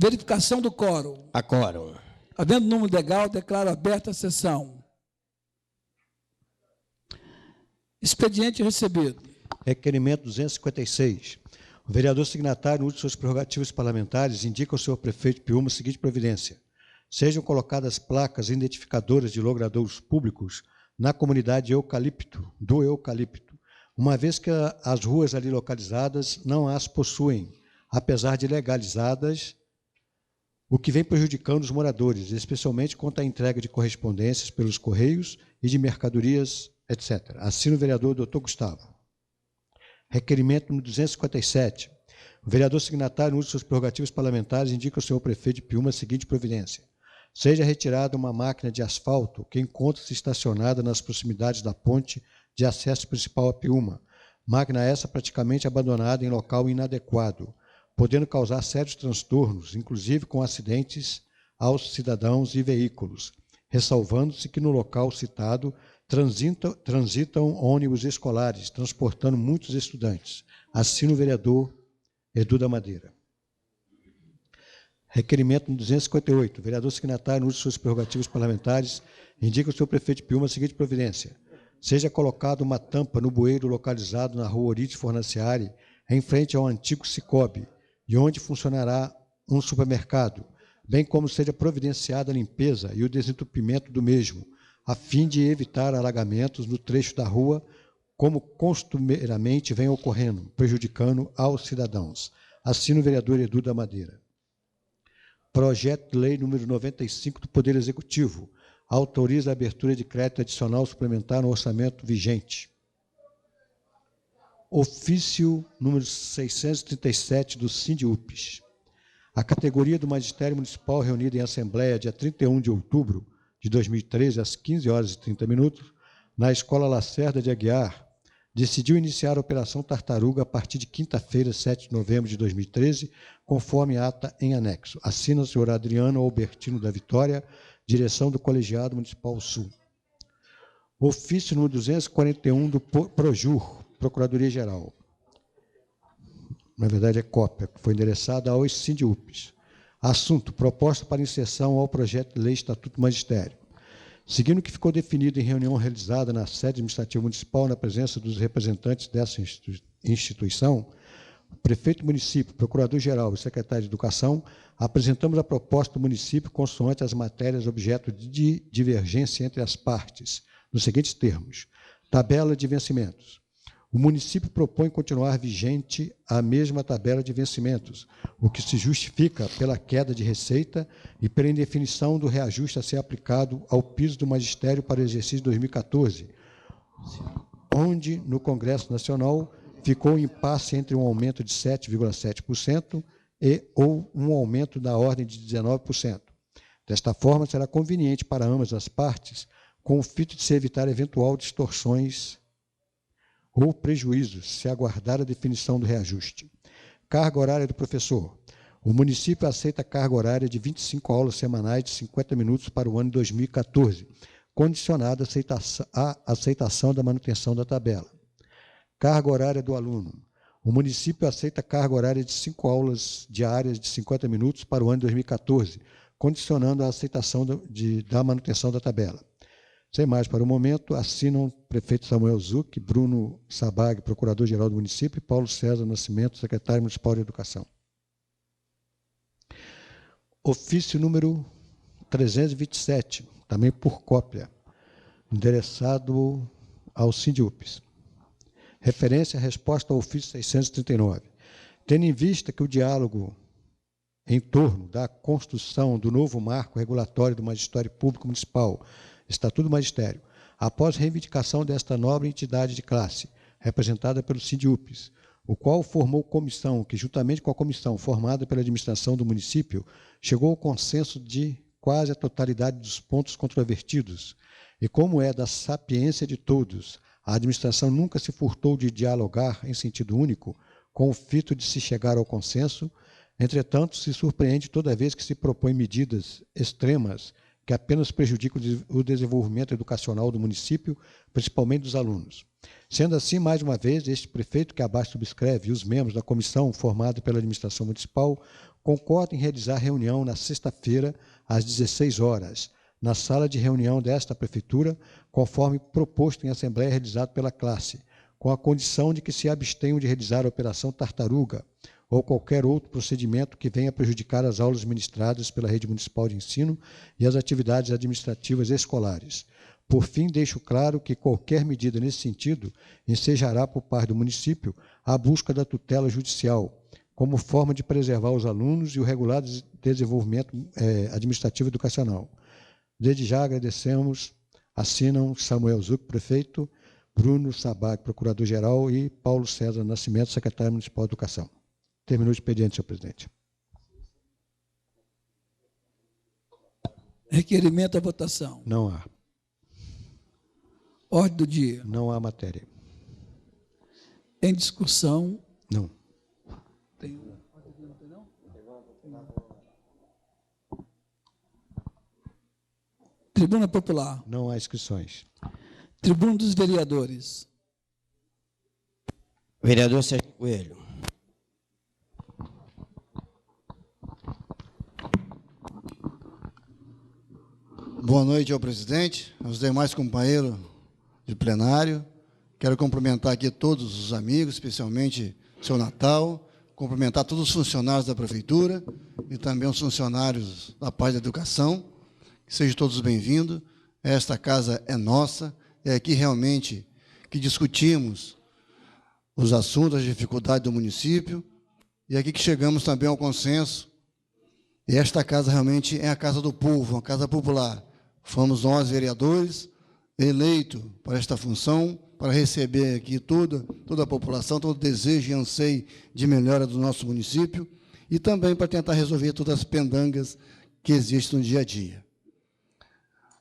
Verificação do quórum. A quórum. Havendo número legal, declaro aberta a sessão. Expediente recebido. Requerimento 256. O vereador signatário, no uso de suas prerrogativas parlamentares, indica ao senhor prefeito Piúma a seguinte providência: sejam colocadas placas identificadoras de logradouros públicos na comunidade do Eucalipto, uma vez que as ruas ali localizadas não as possuem, apesar de legalizadas, o que vem prejudicando os moradores, especialmente quanto à entrega de correspondências pelos correios e de mercadorias, etc. Assina o vereador Dr. Gustavo. Requerimento número 257. O vereador signatário, no uso de suas prerrogativas parlamentares, indica ao senhor prefeito de Piúma a seguinte providência: seja retirada uma máquina de asfalto que encontra-se estacionada nas proximidades da ponte de acesso principal a Piúma. Máquina essa praticamente abandonada em local inadequado, podendo causar sérios transtornos, inclusive com acidentes aos cidadãos e veículos, ressalvando-se que no local citado transitam ônibus escolares, transportando muitos estudantes. Assina o vereador Edu da Madeira. Requerimento 258. O vereador signatário, no uso de suas prerrogativas parlamentares, indica ao senhor prefeito de Piúma a seguinte providência: seja colocada uma tampa no bueiro localizado na rua Orides Fornaciari, em frente ao antigo Cicobi, e onde funcionará um supermercado, bem como seja providenciada a limpeza e o desentupimento do mesmo, a fim de evitar alagamentos no trecho da rua, como costumeiramente vem ocorrendo, prejudicando aos cidadãos. Assina o vereador Edu da Madeira. Projeto de lei número 95 do Poder Executivo. Autoriza a abertura de crédito adicional suplementar no orçamento vigente. Ofício número 637 do SINDIUPES. A categoria do Magistério Municipal, reunida em Assembleia dia 31 de outubro de 2013, às 15h30, na Escola Lacerda de Aguiar, decidiu iniciar a Operação Tartaruga a partir de quinta-feira, 7 de novembro de 2013, conforme ata em anexo. Assina o senhor Adriano Albertino da Vitória, direção do Colegiado Municipal Sul. Ofício número 241 do PROJUR, Procuradoria-Geral. Na verdade, é cópia, que foi endereçada aos SINDIUPES. Assunto: proposta para inserção ao projeto de lei Estatuto do Magistério. Seguindo o que ficou definido em reunião realizada na sede administrativa municipal, na presença dos representantes dessa instituição, o prefeito do município, procurador-geral e secretário de Educação, apresentamos a proposta do município consoante as matérias objeto de divergência entre as partes, nos seguintes termos: tabela de vencimentos. O município propõe continuar vigente a mesma tabela de vencimentos, o que se justifica pela queda de receita e pela indefinição do reajuste a ser aplicado ao piso do magistério para o exercício 2014, onde, no Congresso Nacional, ficou um impasse entre um aumento de 7,7% ou um aumento da ordem de 19%. Desta forma, será conveniente para ambas as partes, com o fito de se evitar eventual distorções ou prejuízos, se aguardar a definição do reajuste. Carga horária do professor. O município aceita carga horária de 25 aulas semanais de 50 minutos para o ano de 2014, condicionada à aceitação da manutenção da tabela. Carga horária do aluno. O município aceita carga horária de 5 aulas diárias de 50 minutos para o ano de 2014, condicionando a aceitação da manutenção da tabela. Sem mais para o momento, assinam o prefeito Samuel Zuc, Bruno Sabag, procurador-geral do município, e Paulo César Nascimento, secretário municipal de Educação. Ofício número 327, também por cópia, endereçado ao SINDIUPES. Referência à resposta ao ofício 639. Tendo em vista que o diálogo em torno da construção do novo marco regulatório do Magistério Público Municipal, Estatuto do Magistério, após reivindicação desta nobre entidade de classe, representada pelo SINDIUPES, o qual formou comissão que, juntamente com a comissão formada pela administração do município, chegou ao consenso de quase a totalidade dos pontos controvertidos, e como é da sapiência de todos, a administração nunca se furtou de dialogar em sentido único, com o fito de se chegar ao consenso. Entretanto, se surpreende toda vez que se propõe medidas extremas que apenas prejudicam o desenvolvimento educacional do município, principalmente dos alunos. Sendo assim, mais uma vez, este prefeito que abaixo subscreve e os membros da comissão formada pela administração municipal concorda em realizar reunião na sexta-feira, às 16 horas, na sala de reunião desta Prefeitura, conforme proposto em assembleia realizado pela classe, com a condição de que se abstenham de realizar a Operação Tartaruga ou qualquer outro procedimento que venha prejudicar as aulas ministradas pela Rede Municipal de Ensino e as atividades administrativas escolares. Por fim, deixo claro que qualquer medida nesse sentido ensejará por parte do município a busca da tutela judicial, como forma de preservar os alunos e o regular desenvolvimento administrativo e educacional. Desde já agradecemos, assinam Samuel Zuc, prefeito, Bruno Sabag, procurador-geral, e Paulo César Nascimento, secretário municipal de Educação. Terminou o expediente, senhor presidente. Requerimento à votação. Não há. Ordem do dia. Não há matéria. Em discussão. Não. Tem não? Tribuna Popular. Não há inscrições. Tribuna dos Vereadores. Vereador Sérgio Coelho. Boa noite ao presidente, aos demais companheiros de plenário. Quero cumprimentar aqui todos os amigos, especialmente o seu Natal, cumprimentar todos os funcionários da Prefeitura e também os funcionários da parte da educação. Que sejam todos bem-vindos. Esta casa é nossa, é aqui realmente que discutimos os assuntos, as dificuldades do município, e aqui que chegamos também ao consenso. E esta casa realmente é a casa do povo, uma casa popular. Fomos nós, vereadores, eleitos para esta função, para receber aqui toda a população, todo o desejo e anseio de melhora do nosso município, e também para tentar resolver todas as pendangas que existem no dia a dia.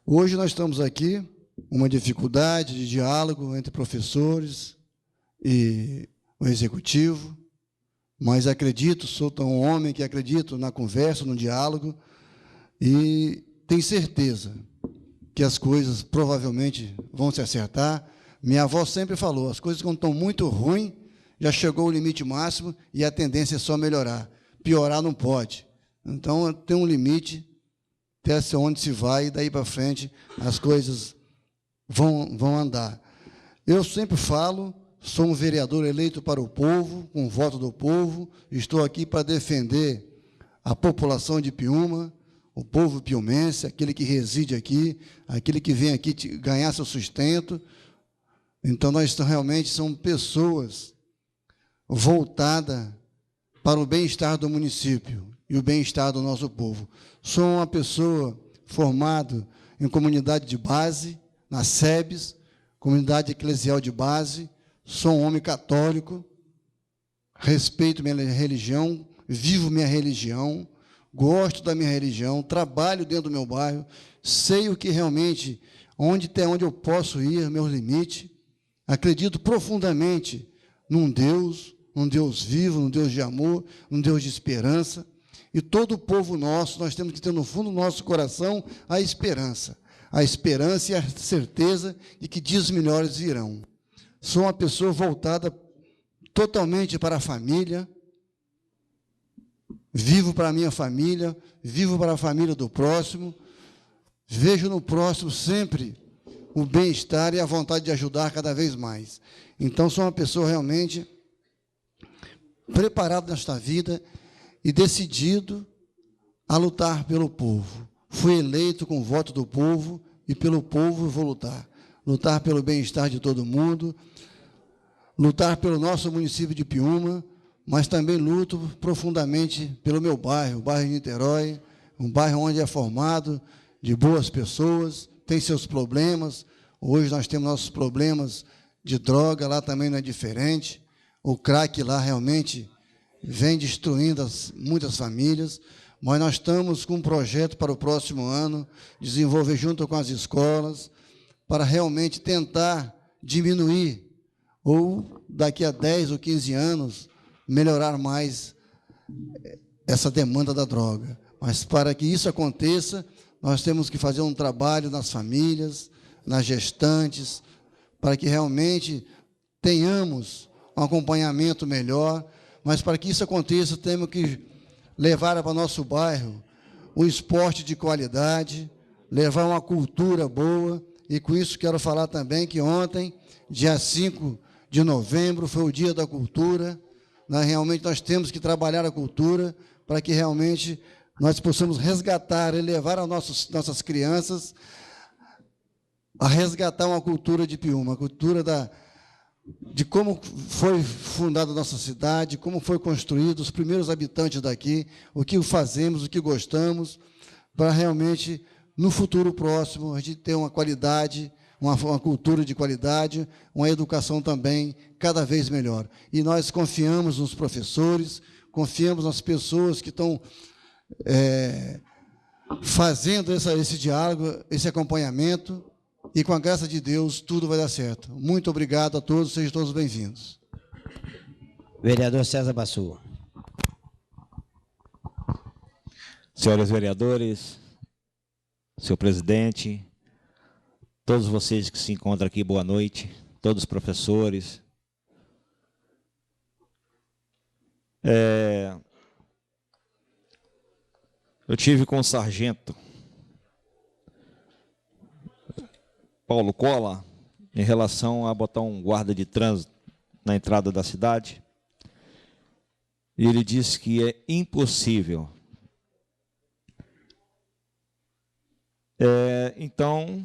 Hoje nós estamos aqui, uma dificuldade de diálogo entre professores e o executivo, mas acredito, sou tão um homem que acredito na conversa, no diálogo, e tenho certeza que as coisas provavelmente vão se acertar. Minha avó sempre falou, as coisas quando estão muito ruins, já chegou o limite máximo e a tendência é só melhorar. Piorar não pode. Então, tem um limite, até onde se vai, e daí para frente as coisas vão andar. Eu sempre falo, sou um vereador eleito para o povo, com o voto do povo, estou aqui para defender a população de Piúma, o povo piumense, aquele que reside aqui, aquele que vem aqui ganhar seu sustento. Então, nós realmente somos pessoas voltadas para o bem-estar do município e o bem-estar do nosso povo. Sou uma pessoa formada em comunidade de base, na SEBS, comunidade eclesial de base, sou um homem católico, respeito minha religião, vivo minha religião, gosto da minha religião, trabalho dentro do meu bairro, sei o que realmente, até onde eu posso ir, meus limites. Acredito profundamente num Deus vivo, num Deus de amor, num Deus de esperança. E todo o povo nosso, nós temos que ter no fundo do nosso coração a esperança e a certeza de que dias melhores virão. Sou uma pessoa voltada totalmente para a família, vivo para a minha família, vivo para a família do próximo, vejo no próximo sempre o bem-estar e a vontade de ajudar cada vez mais. Então, sou uma pessoa realmente preparada nesta vida e decidido a lutar pelo povo. Fui eleito com o voto do povo e pelo povo vou lutar. Lutar pelo bem-estar de todo mundo, lutar pelo nosso município de Piúma, mas também luto profundamente pelo meu bairro, o bairro de Niterói, um bairro onde é formado de boas pessoas, tem seus problemas. Hoje nós temos nossos problemas de droga, lá também não é diferente. O crack lá realmente vem destruindo muitas famílias, mas nós estamos com um projeto para o próximo ano, desenvolver junto com as escolas, para realmente tentar diminuir, ou daqui a 10 ou 15 anos, melhorar mais essa demanda da droga. Mas para que isso aconteça, nós temos que fazer um trabalho nas famílias, nas gestantes, para que realmente tenhamos um acompanhamento melhor, mas para que isso aconteça, temos que levar para o nosso bairro um esporte de qualidade, levar uma cultura boa, e com isso quero falar também que ontem, dia 5 de novembro, foi o Dia da Cultura. Realmente nós temos que trabalhar a cultura para que realmente nós possamos resgatar e levar as nossas crianças a resgatar uma cultura de Piúma, uma cultura de como foi fundada a nossa cidade, como foi construído, os primeiros habitantes daqui, o que fazemos, o que gostamos, para realmente, no futuro próximo, a gente ter uma qualidade, uma cultura de qualidade, uma educação também cada vez melhor. E nós confiamos nos professores, confiamos nas pessoas que estão fazendo esse diálogo, esse acompanhamento, e com a graça de Deus, tudo vai dar certo. Muito obrigado a todos, sejam todos bem-vindos. Vereador César Bassu. Senhores vereadores, senhor presidente, todos vocês que se encontram aqui, boa noite, todos os professores. Eu tive com o sargento Paulo Cola em relação a botar um guarda de trânsito na entrada da cidade. E ele disse que é impossível. Então,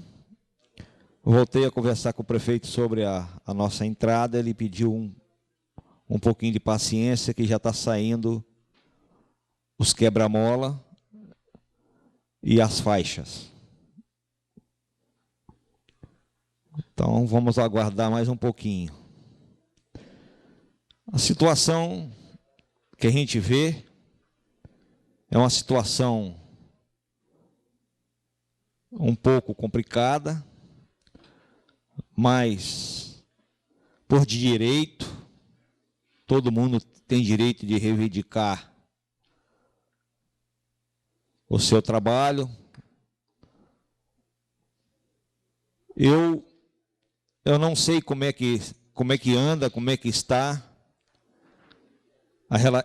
voltei a conversar com o prefeito sobre a nossa entrada. Ele pediu um pouquinho de paciência, que já está saindo os quebra-mola e as faixas. Então, vamos aguardar mais um pouquinho. A situação que a gente vê é uma situação um pouco complicada, mas, por direito, todo mundo tem direito de reivindicar o seu trabalho. Eu não sei como é que anda, como é que está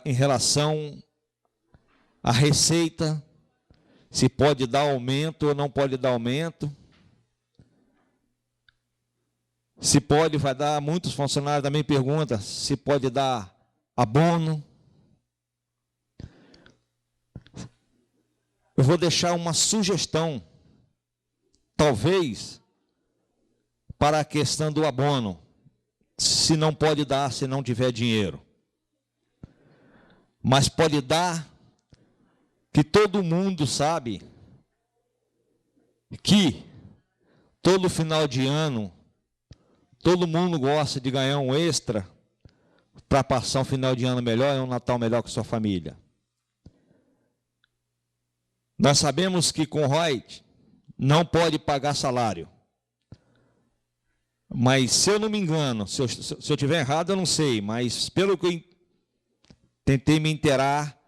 em relação à receita, se pode dar aumento ou não pode dar aumento. Se pode, vai dar. Muitos funcionários também perguntam se pode dar abono. Eu vou deixar uma sugestão, talvez, para a questão do abono, se não pode dar, se não tiver dinheiro. Mas pode dar, que todo mundo sabe que todo final de ano, todo mundo gosta de ganhar um extra para passar um final de ano melhor e um Natal melhor com sua família. Nós sabemos que com o ROIT não pode pagar salário. Mas, se eu não me engano, se eu estiver errado, eu não sei, mas pelo que eu tentei me inteirar,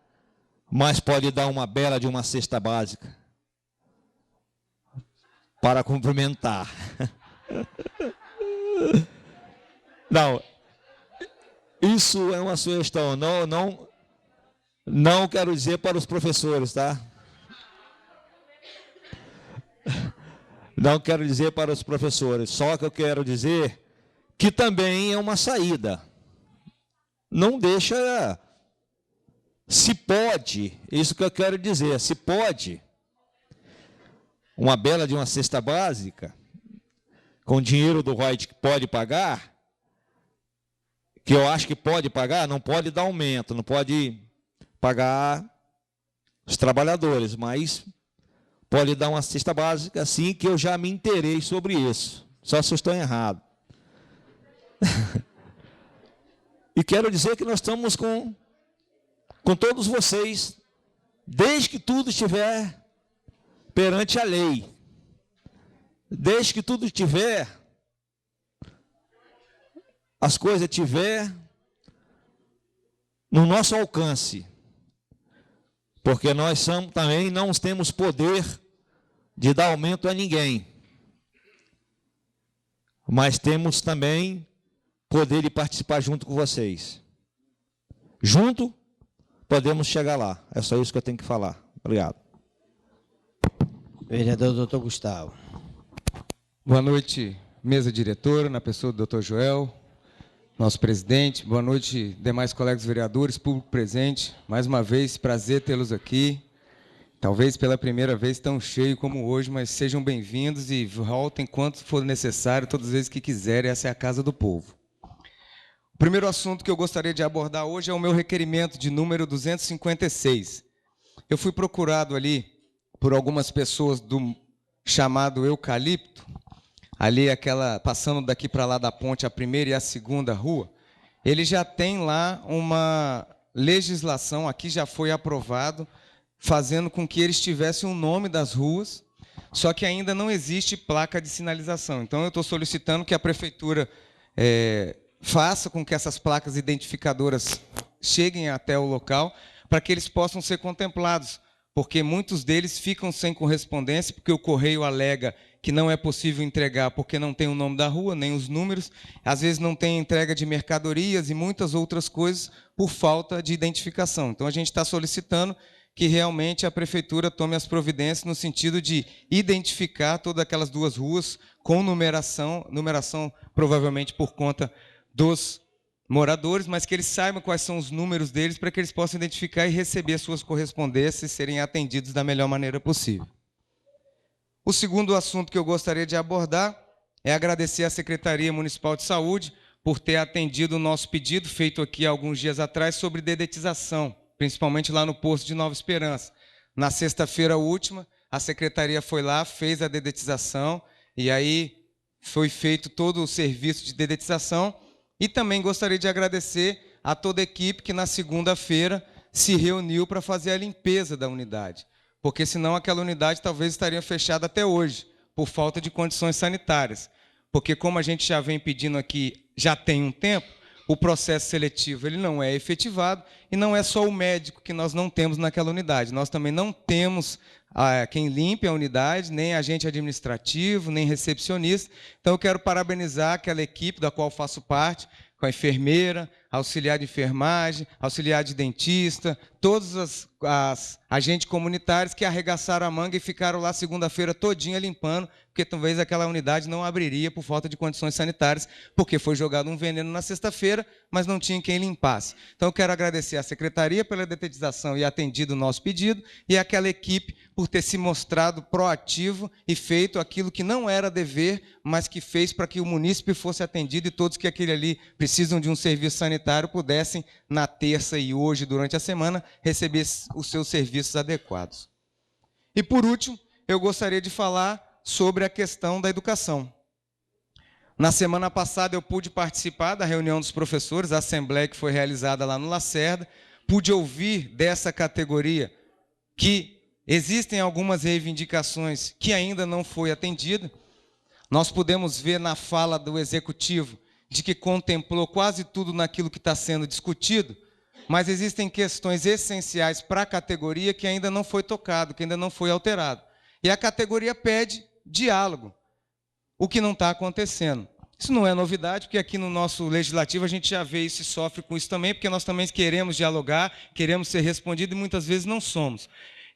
mas pode dar uma bela de uma cesta básica para complementar. Não, isso é uma sugestão, não quero dizer para os professores, tá? Não quero dizer para os professores, só que eu quero dizer que também é uma saída. Não deixa, se pode, isso que eu quero dizer, se pode, uma bela de uma cesta básica, com dinheiro do ROIT que pode pagar, que eu acho que pode pagar, não pode dar aumento, não pode pagar os trabalhadores, mas pode dar uma cesta básica, assim, que eu já me inteirei sobre isso. Só se eu estou errado. E quero dizer que nós estamos com todos vocês, desde que tudo estiver perante a lei. Desde que tudo estiver, as coisas estiver no nosso alcance. Porque nós também não temos poder de dar aumento a ninguém. Mas temos também poder de participar junto com vocês. Junto podemos chegar lá. É só isso que eu tenho que falar. Obrigado. Vereador doutor Gustavo. Boa noite, mesa diretora, na pessoa do doutor Joel, nosso presidente. Boa noite, demais colegas vereadores, público presente. Mais uma vez, prazer tê-los aqui. Talvez pela primeira vez tão cheio como hoje, mas sejam bem-vindos e voltem quanto for necessário, todas as vezes que quiserem. Essa é a casa do povo. O primeiro assunto que eu gostaria de abordar hoje é o meu requerimento de número 256. Eu fui procurado ali por algumas pessoas do chamado Eucalipto, ali passando daqui para lá da ponte, a primeira e a segunda rua. Ele já tem lá uma legislação, aqui já foi aprovado, fazendo com que eles tivessem o nome das ruas, só que ainda não existe placa de sinalização. Então, eu estou solicitando que a prefeitura faça com que essas placas identificadoras cheguem até o local, para que eles possam ser contemplados, porque muitos deles ficam sem correspondência, porque o correio alega que não é possível entregar porque não tem o nome da rua, nem os números, às vezes não tem entrega de mercadorias e muitas outras coisas por falta de identificação. Então, a gente está solicitando que realmente a prefeitura tome as providências no sentido de identificar todas aquelas duas ruas com numeração provavelmente por conta dos moradores, mas que eles saibam quais são os números deles para que eles possam identificar e receber suas correspondências e serem atendidos da melhor maneira possível. O segundo assunto que eu gostaria de abordar é agradecer à Secretaria Municipal de Saúde por ter atendido o nosso pedido, feito aqui há alguns dias atrás, sobre dedetização, principalmente lá no posto de Nova Esperança. Na sexta-feira última, a Secretaria foi lá, fez a dedetização, e aí foi feito todo o serviço de dedetização. E também gostaria de agradecer a toda a equipe que na segunda-feira se reuniu para fazer a limpeza da unidade, porque senão aquela unidade talvez estaria fechada até hoje, por falta de condições sanitárias. Porque como a gente já vem pedindo aqui já tem um tempo, o processo seletivo ele não é efetivado e não é só o médico que nós não temos naquela unidade. Nós também não temos quem limpe a unidade, nem agente administrativo, nem recepcionista. Então, eu quero parabenizar aquela equipe da qual faço parte, com a enfermeira, auxiliar de enfermagem, auxiliar de dentista, todos as agentes comunitários que arregaçaram a manga e ficaram lá segunda-feira todinha limpando, porque talvez aquela unidade não abriria por falta de condições sanitárias, porque foi jogado um veneno na sexta-feira, mas não tinha quem limpasse. Então, eu quero agradecer à Secretaria pela dedetização e atendido o nosso pedido, e àquela equipe por ter se mostrado proativo e feito aquilo que não era dever, mas que fez para que o munícipe fosse atendido e todos que aquele ali precisam de um serviço sanitário pudessem, na terça e hoje, durante a semana, receber os seus serviços adequados. E, por último, eu gostaria de falar sobre a questão da educação. Na semana passada, eu pude participar da reunião dos professores, a assembleia que foi realizada lá no Lacerda, pude ouvir dessa categoria que existem algumas reivindicações que ainda não foi atendida. Nós pudemos ver na fala do executivo de que contemplou quase tudo naquilo que está sendo discutido, mas existem questões essenciais para a categoria que ainda não foi tocado, que ainda não foi alterado. E a categoria pede diálogo, o que não está acontecendo. Isso não é novidade, porque aqui no nosso legislativo a gente já vê isso e sofre com isso também, porque nós também queremos dialogar, queremos ser respondidos e muitas vezes não somos.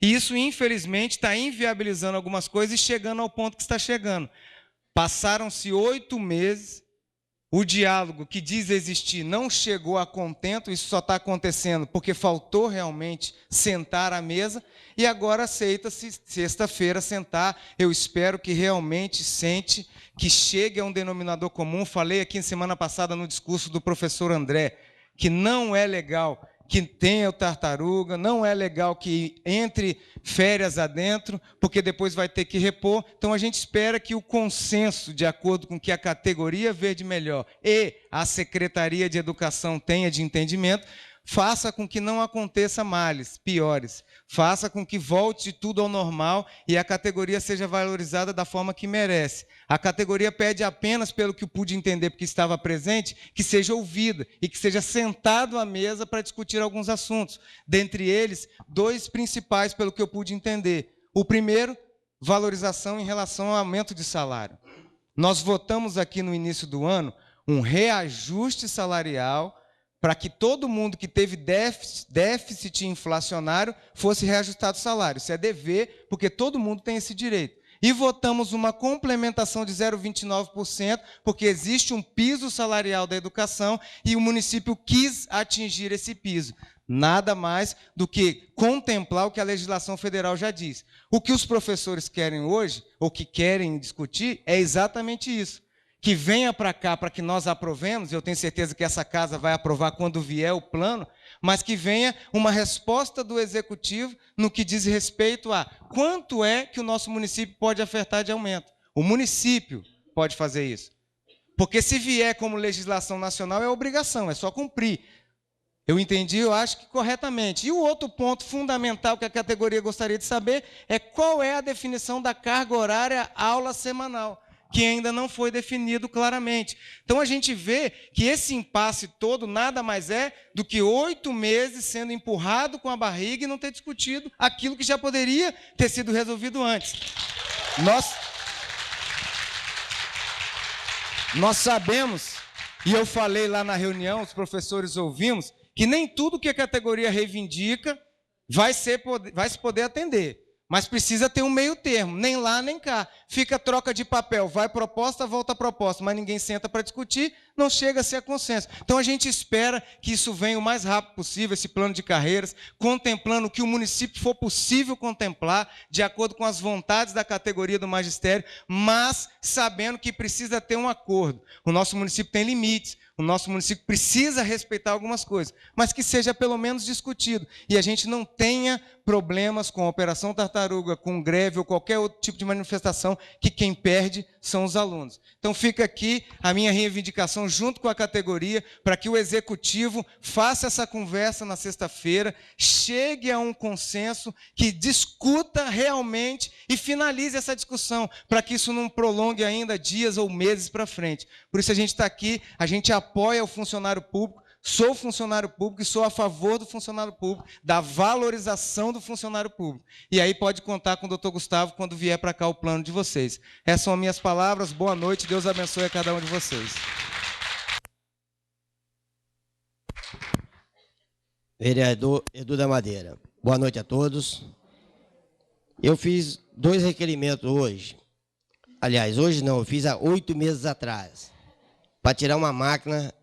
E isso, infelizmente, está inviabilizando algumas coisas e chegando ao ponto que está chegando. Passaram-se 8 meses, o diálogo que diz existir não chegou a contento, isso só está acontecendo porque faltou realmente sentar à mesa, e agora aceita-se sexta-feira sentar. Eu espero que realmente sente, que chegue a um denominador comum. Falei aqui semana passada no discurso do professor André, que não é legal que tenha o tartaruga, não é legal que entre férias adentro, porque depois vai ter que repor. Então, a gente espera que o consenso, de acordo com que a categoria verde melhor e a Secretaria de Educação tenha de entendimento, faça com que não aconteça males, piores. Faça com que volte tudo ao normal e a categoria seja valorizada da forma que merece. A categoria pede apenas, pelo que eu pude entender, porque estava presente, que seja ouvida e que seja sentado à mesa para discutir alguns assuntos. Dentre eles, 2 principais, pelo que eu pude entender. O primeiro, valorização em relação ao aumento de salário. Nós votamos aqui no início do ano um reajuste salarial para que todo mundo que teve déficit inflacionário fosse reajustado o salário. Isso é dever, porque todo mundo tem esse direito. E votamos uma complementação de 0,29%, porque existe um piso salarial da educação e o município quis atingir esse piso. Nada mais do que contemplar o que a legislação federal já diz. O que os professores querem hoje, ou que querem discutir, é exatamente isso. Que venha para cá para que nós aprovemos, eu tenho certeza que essa casa vai aprovar quando vier o plano, mas que venha uma resposta do Executivo no que diz respeito a quanto é que o nosso município pode ofertar de aumento. O município pode fazer isso. Porque se vier como legislação nacional, é obrigação, é só cumprir. Eu entendi, eu acho que corretamente. E o outro ponto fundamental que a categoria gostaria de saber é qual é a definição da carga horária aula semanal, que ainda não foi definido claramente. Então, a gente vê que esse impasse todo nada mais é do que 8 meses sendo empurrado com a barriga e não ter discutido aquilo que já poderia ter sido resolvido antes. Nós sabemos, e eu falei lá na reunião, os professores ouvimos, que nem tudo que a categoria reivindica vai se poder atender. Mas precisa ter um meio termo, nem lá nem cá. Fica troca de papel, vai proposta, volta proposta, mas ninguém senta para discutir, não chega a ser consenso. Então a gente espera que isso venha o mais rápido possível, esse plano de carreiras, contemplando o que o município for possível contemplar, de acordo com as vontades da categoria do magistério, mas sabendo que precisa ter um acordo. O nosso município tem limites, o nosso município precisa respeitar algumas coisas, mas que seja pelo menos discutido. E a gente não tenha problemas com a Operação Tartaruga, com greve ou qualquer outro tipo de manifestação, que quem perde são os alunos. Então fica aqui a minha reivindicação junto com a categoria, para que o Executivo faça essa conversa na sexta-feira, chegue a um consenso, que discuta realmente e finalize essa discussão, para que isso não prolongue ainda dias ou meses para frente. Por isso a gente está aqui, a gente apoia o funcionário público, sou funcionário público e sou a favor do funcionário público, da valorização do funcionário público. E aí pode contar com o doutor Gustavo quando vier para cá o plano de vocês. Essas são as minhas palavras, boa noite, Deus abençoe a cada um de vocês. Vereador Edu da Madeira. Boa noite a todos. Eu fiz 2 requerimentos hoje. Aliás, hoje não, eu fiz há 8 meses atrás, para tirar uma máquina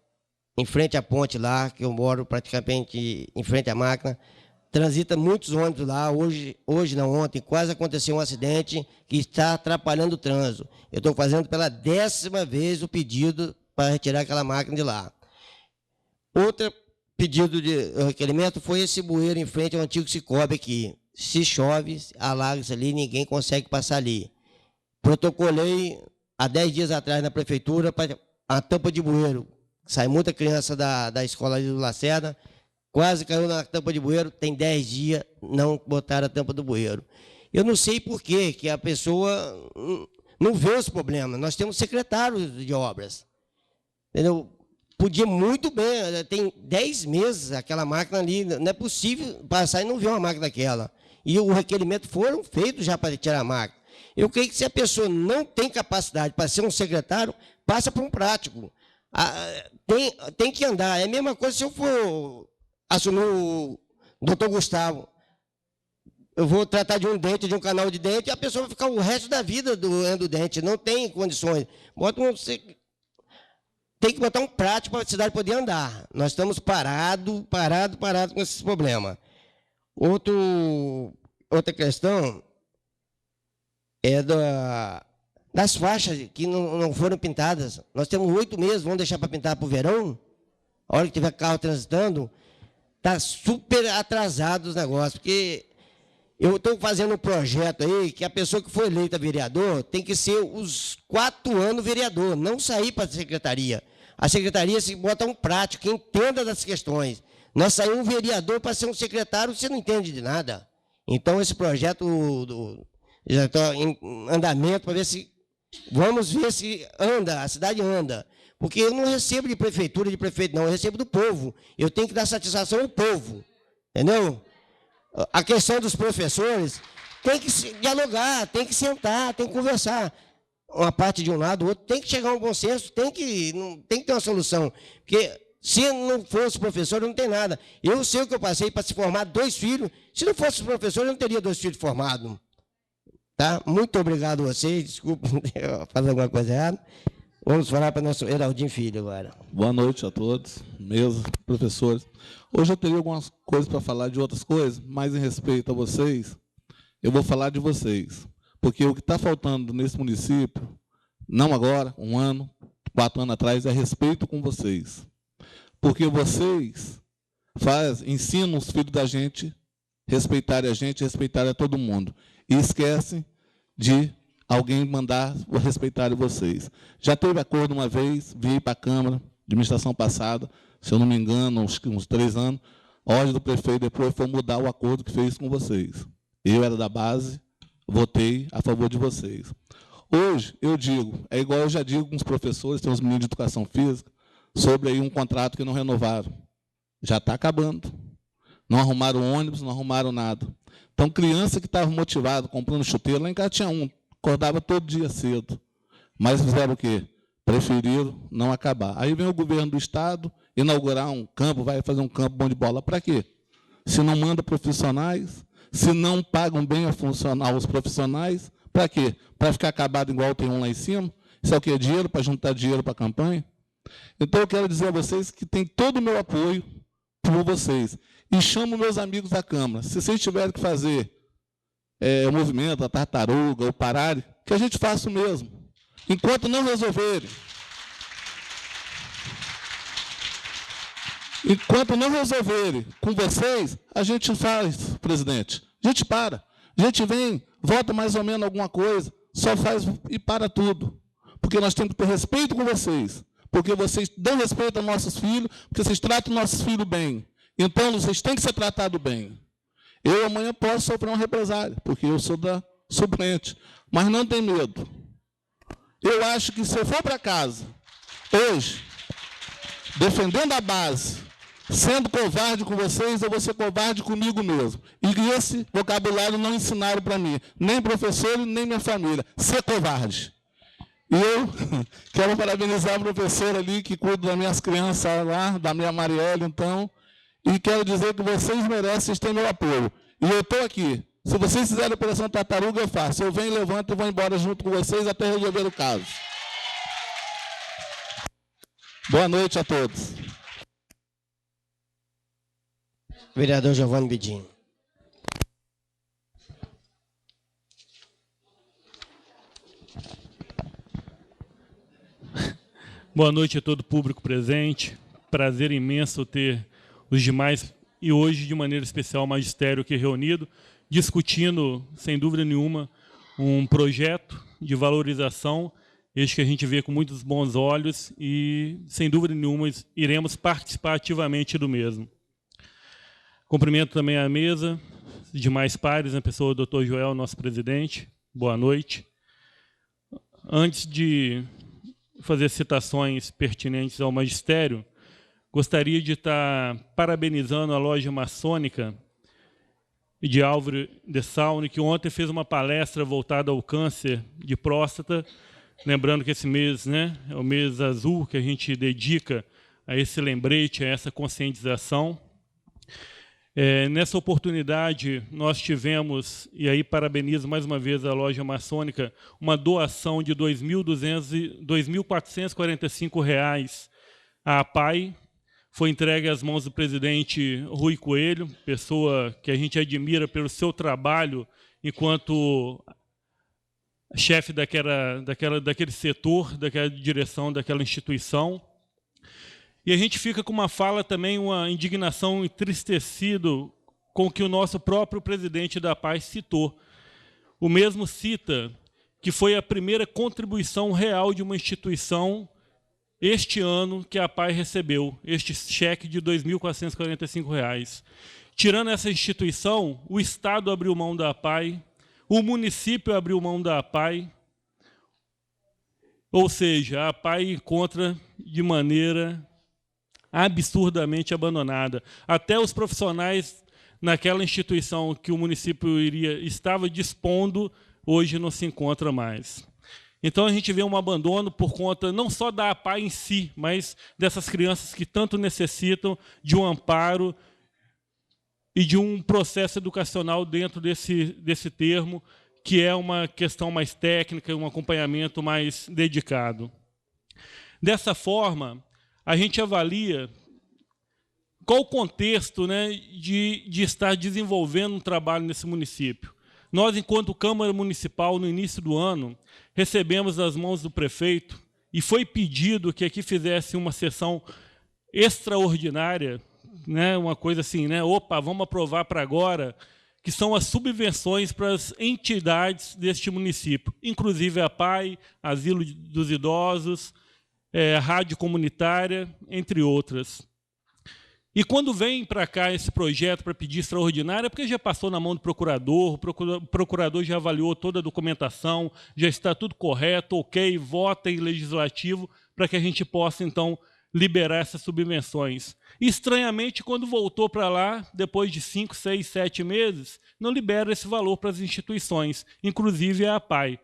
em frente à ponte lá, que eu moro praticamente em frente à máquina. Transita muitos ônibus lá, hoje não, ontem, quase aconteceu um acidente que está atrapalhando o trânsito. Eu estou fazendo pela 10ª vez o pedido para retirar aquela máquina de lá. Outro pedido de requerimento foi esse bueiro em frente ao antigo Cicobi aqui. Se chove, alaga-se ali, ninguém consegue passar ali. Protocolei há 10 dias atrás na prefeitura para a tampa de bueiro. Sai muita criança da escola ali do Lacerda, quase caiu na tampa de bueiro, tem 10 dias, não botaram a tampa do bueiro. Eu não sei por quê, que a pessoa não vê os problemas. Nós temos secretários de obras. Entendeu? Podia muito bem, tem 10 meses aquela máquina ali, não é possível passar e não ver uma máquina daquela. E o requerimento foram feitos já para tirar a máquina. Eu creio que se a pessoa não tem capacidade para ser um secretário, passa para um prático. Tem que andar. É a mesma coisa se eu for assumir o doutor Gustavo. Eu vou tratar de um dente, de um canal de dente, e a pessoa vai ficar o resto da vida doendo o dente. Não tem condições. Tem que botar um prático para a cidade poder andar. Nós estamos parados com esses problemas. Outra questão é das faixas que não foram pintadas. Nós temos 8 meses, vamos deixar para pintar para o verão? A hora que tiver carro transitando, está super atrasado os negócios, porque eu estou fazendo um projeto aí que a pessoa que foi eleita vereador tem que ser os 4 anos vereador, não sair para a secretaria. A secretaria se bota um prático que entenda das questões. Nós saímos um vereador para ser um secretário, você não entende de nada. Então, esse projeto já está em andamento para ver se... Vamos ver se anda, a cidade anda. Porque eu não recebo de prefeitura, de prefeito, não. Eu recebo do povo. Eu tenho que dar satisfação ao povo. Entendeu? A questão dos professores tem que dialogar, tem que sentar, tem que conversar. Uma parte de um lado, o outro, tem que chegar a um bom senso, tem que ter uma solução. Porque Se não fosse professor, não tem nada. Eu sei o que eu passei para se formar 2 filhos. Se não fosse professor, eu não teria 2 filhos formados. Tá? Muito obrigado a vocês. Desculpa fazer alguma coisa errada. Vamos falar para o nosso Heraldinho Filho agora. Boa noite a todos, mesa, professores. Hoje eu teria algumas coisas para falar de outras coisas, mas em respeito a vocês, eu vou falar de vocês. Porque o que está faltando nesse município, não agora, 1 ano, 4 anos atrás, é respeito com vocês. Porque vocês ensinam os filhos da gente respeitarem a gente, respeitarem a todo mundo. E esquecem de alguém mandar respeitarem vocês. Já teve acordo uma vez, vim para a Câmara, administração passada, se eu não me engano, uns 3 anos, a ordem do prefeito depois foi mudar o acordo que fez com vocês. Eu era da base, votei a favor de vocês. Hoje, eu digo, é igual eu já digo com os professores, tem uns meninos de educação física, sobre aí um contrato que não renovaram. Já está acabando. Não arrumaram ônibus, não arrumaram nada. Então, criança que estava motivada, comprando chuteiro, lá em casa tinha acordava todo dia cedo. Mas fizeram o quê? Preferiram não acabar. Aí vem o governo do Estado inaugurar um campo, vai fazer um campo bom de bola. Para quê? Se não manda profissionais, se não pagam bem os profissionais, para quê? Para ficar acabado igual tem um lá em cima? Isso é o quê? Dinheiro para juntar dinheiro para a campanha? Então, eu quero dizer a vocês que tem todo o meu apoio por vocês. E chamo meus amigos da Câmara. Se vocês tiverem que fazer o movimento, a tartaruga, o pararem, que a gente faça o mesmo. Enquanto não resolverem. Enquanto não resolverem com vocês, a gente faz, presidente. A gente para. A gente vem, vota mais ou menos alguma coisa, só faz e para tudo. Porque nós temos que ter respeito com vocês. Porque vocês dão respeito aos nossos filhos, porque vocês tratam nossos filhos bem. Então, vocês têm que ser tratados bem. Eu amanhã posso sofrer uma represália, porque eu sou da suplente. Mas não tem medo. Eu acho que se eu for para casa, hoje, defendendo a base, sendo covarde com vocês, eu vou ser covarde comigo mesmo. E esse vocabulário não ensinaram para mim, nem professor, nem minha família. Ser covarde. E eu quero parabenizar o professor ali que cuida das minhas crianças lá, da minha Marielle, então, e quero dizer que vocês merecem, vocês têm meu apoio. E eu estou aqui. Se vocês fizerem a operação tartaruga, eu faço. Eu venho, levanto e vou embora junto com vocês até resolver o caso. Boa noite a todos. Vereador Giovanni Bedin. Boa noite a todo o público presente. Prazer imenso ter os demais, e hoje, de maneira especial, o magistério aqui reunido, discutindo, sem dúvida nenhuma, um projeto de valorização, este que a gente vê com muitos bons olhos e, sem dúvida nenhuma, iremos participar ativamente do mesmo. Cumprimento também a mesa, os demais pares, na pessoa do Dr. Joel, nosso presidente. Boa noite. Antes de fazer citações pertinentes ao magistério, gostaria de estar parabenizando a loja maçônica de Álvaro de Saune, que ontem fez uma palestra voltada ao câncer de próstata. Lembrando que esse mês, né, é o mês azul que a gente dedica a esse lembrete, a essa conscientização. Nessa oportunidade, nós tivemos, e aí parabenizo mais uma vez a loja maçônica, uma doação de R$ 2.445 à APAI. Foi entregue às mãos do presidente Rui Coelho, pessoa que a gente admira pelo seu trabalho enquanto chefe daquele setor, daquela direção, daquela instituição. E a gente fica com uma fala também, uma indignação, entristecido com o que o nosso próprio presidente da Paz citou. O mesmo cita que foi a primeira contribuição real de uma instituição este ano que a Paz recebeu, este cheque de R$ 2.445. Tirando essa instituição, o Estado abriu mão da Paz, o município abriu mão da Paz, ou seja, a Paz encontra de maneira absurdamente abandonada. Até os profissionais naquela instituição que o município estava dispondo, hoje não se encontra mais. Então, a gente vê um abandono por conta não só da APAE em si, mas dessas crianças que tanto necessitam de um amparo e de um processo educacional dentro desse termo, que é uma questão mais técnica, um acompanhamento mais dedicado. Dessa forma, a gente avalia qual o contexto, né, de estar desenvolvendo um trabalho nesse município. Nós, enquanto Câmara Municipal, no início do ano, recebemos das mãos do prefeito e foi pedido que aqui fizesse uma sessão extraordinária, né, uma coisa assim, né, opa, vamos aprovar para agora, que são as subvenções para as entidades deste município, inclusive a APAE, Asilo dos Idosos, a Rádio Comunitária, entre outras. E quando vem para cá esse projeto para pedir extraordinário, é porque já passou na mão do procurador, o procurador já avaliou toda a documentação, já está tudo correto, ok, vota em legislativo para que a gente possa, então, liberar essas subvenções. Estranhamente, quando voltou para lá, depois de 5, 6, 7 meses, não libera esse valor para as instituições, inclusive a APAE.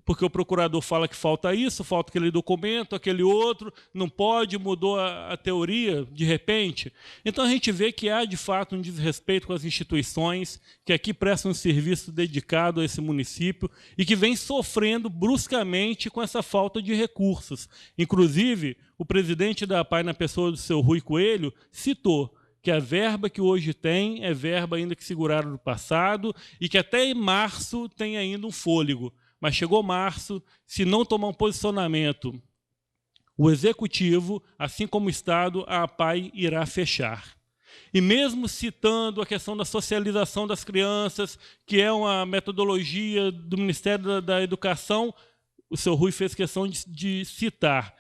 Porque o procurador fala que falta isso, falta aquele documento, aquele outro, não pode, mudou a teoria de repente. Então a gente vê que há de fato um desrespeito com as instituições, que aqui prestam um serviço dedicado a esse município e que vem sofrendo bruscamente com essa falta de recursos. Inclusive, o presidente da APAE, na pessoa do seu Rui Coelho, citou que a verba que hoje tem é verba ainda que seguraram no passado e que até em março tem ainda um fôlego. Mas chegou março, se não tomar um posicionamento, o Executivo, assim como o Estado, a APAE irá fechar. E mesmo citando a questão da socialização das crianças, que é uma metodologia do Ministério da Educação, o seu Rui fez questão de citar.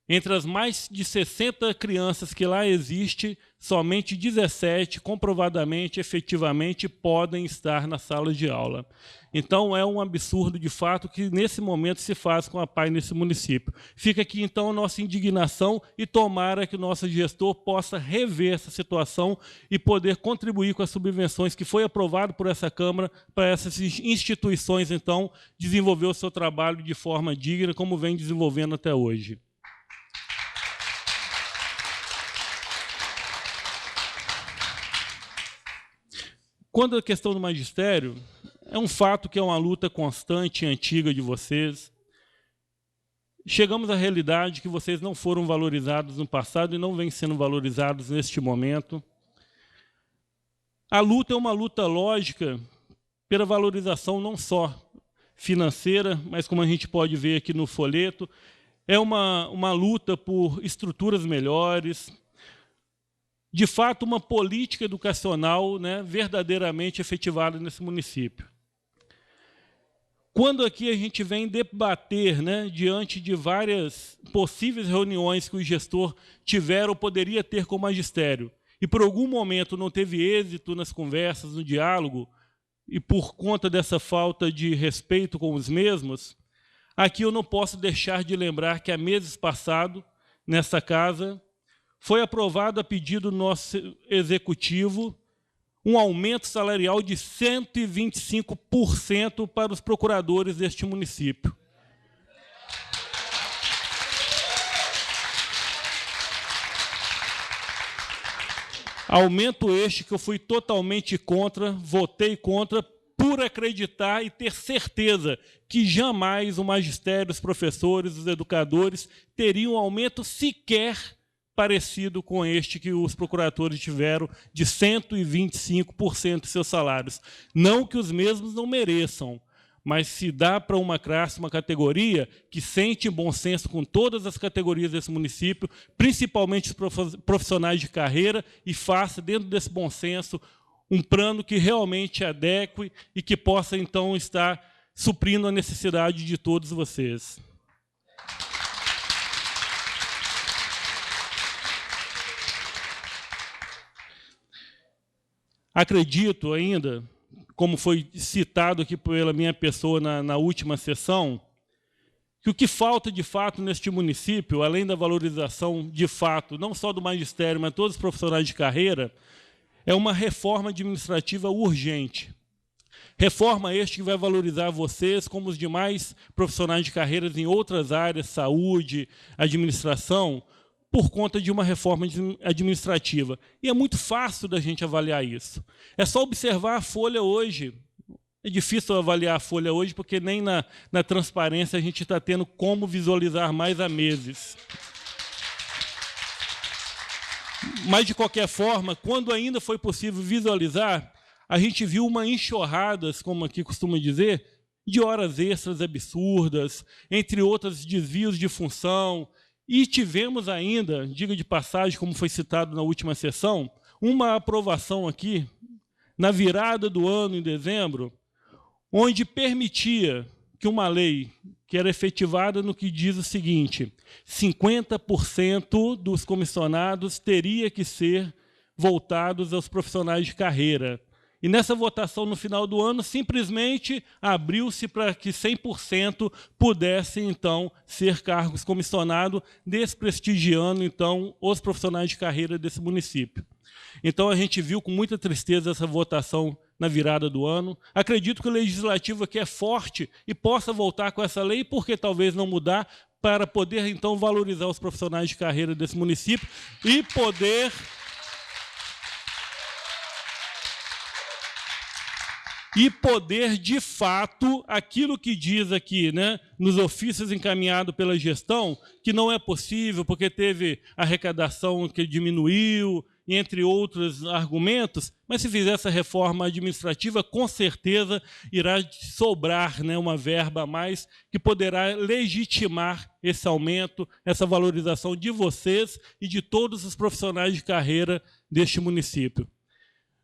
Entre as mais de 60 crianças que lá existem, somente 17, comprovadamente, efetivamente, podem estar na sala de aula. Então, é um absurdo, de fato, que nesse momento se faz com a APAE nesse município. Fica aqui, então, a nossa indignação e tomara que o nosso gestor possa rever essa situação e poder contribuir com as subvenções que foi aprovado por essa Câmara para essas instituições, então, desenvolver o seu trabalho de forma digna, como vem desenvolvendo até hoje. Quando a questão do magistério, é um fato que é uma luta constante e antiga de vocês. Chegamos à realidade que vocês não foram valorizados no passado e não vêm sendo valorizados neste momento. A luta é uma luta lógica pela valorização não só financeira, mas como a gente pode ver aqui no folheto, é uma luta por estruturas melhores, de fato, uma política educacional, né, verdadeiramente efetivada nesse município. Quando aqui a gente vem debater, né, diante de várias possíveis reuniões que o gestor tiver ou poderia ter com o magistério, e por algum momento não teve êxito nas conversas, no diálogo, e por conta dessa falta de respeito com os mesmos, aqui eu não posso deixar de lembrar que há meses passados, nessa casa, foi aprovado a pedido do nosso executivo um aumento salarial de 125% para os procuradores deste município. Aumento este que eu fui totalmente contra, votei contra, por acreditar e ter certeza que jamais o magistério, os professores, os educadores teriam um aumento sequer parecido com este que os procuradores tiveram, de 125% de seus salários. Não que os mesmos não mereçam, mas se dá para uma classe, uma categoria que sente bom senso com todas as categorias desse município, principalmente os profissionais de carreira, e faça, dentro desse bom senso, um plano que realmente adeque e que possa, então, estar suprindo a necessidade de todos vocês. Acredito ainda, como foi citado aqui pela minha pessoa na última sessão, que o que falta de fato neste município, além da valorização de fato, não só do magistério, mas todos os profissionais de carreira, é uma reforma administrativa urgente. Reforma este que vai valorizar vocês como os demais profissionais de carreiras em outras áreas, saúde, administração, por conta de uma reforma administrativa. E é muito fácil da gente avaliar isso. É só observar a folha hoje. É difícil avaliar a folha hoje, porque nem na transparência a gente está tendo como visualizar mais há meses. Mas, de qualquer forma, quando ainda foi possível visualizar, a gente viu uma enxurrada, como aqui costuma dizer, de horas extras absurdas, entre outros desvios de função, e tivemos ainda, diga de passagem, como foi citado na última sessão, uma aprovação aqui, na virada do ano, em dezembro, onde permitia que uma lei que era efetivada no que diz o seguinte: 50% dos comissionados teria que ser voltados aos profissionais de carreira. E nessa votação no final do ano, simplesmente abriu-se para que 100% pudessem, então, ser cargos comissionados, desprestigiando, então, os profissionais de carreira desse município. Então, a gente viu com muita tristeza essa votação na virada do ano. Acredito que o Legislativo aqui é forte e possa voltar com essa lei, porque talvez não mudar, para poder, então, valorizar os profissionais de carreira desse município e poder, de fato, aquilo que diz aqui, né, nos ofícios encaminhados pela gestão, que não é possível porque teve arrecadação que diminuiu, entre outros argumentos, mas se fizer essa reforma administrativa, com certeza irá sobrar, né, uma verba a mais que poderá legitimar esse aumento, essa valorização de vocês e de todos os profissionais de carreira deste município.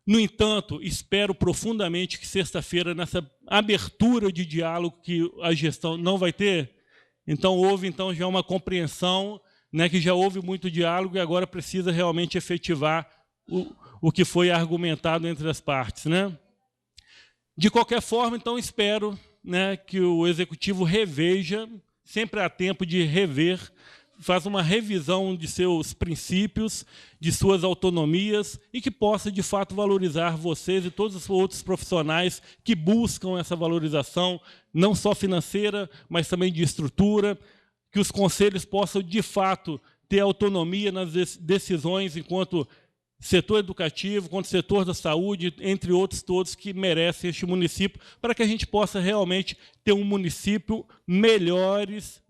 No entanto, espero profundamente que sexta-feira, nessa abertura de diálogo que a gestão não vai ter, então houve então, já uma compreensão, né, que já houve muito diálogo e agora precisa realmente efetivar o que foi argumentado entre as partes, né? De qualquer forma, então, espero, né, que o Executivo reveja, sempre há tempo de rever, faça uma revisão de seus princípios, de suas autonomias e que possa, de fato, valorizar vocês e todos os outros profissionais que buscam essa valorização, não só financeira, mas também de estrutura, que os conselhos possam, de fato, ter autonomia nas decisões enquanto setor educativo, enquanto setor da saúde, entre outros todos que merecem este município, para que a gente possa realmente ter um município melhores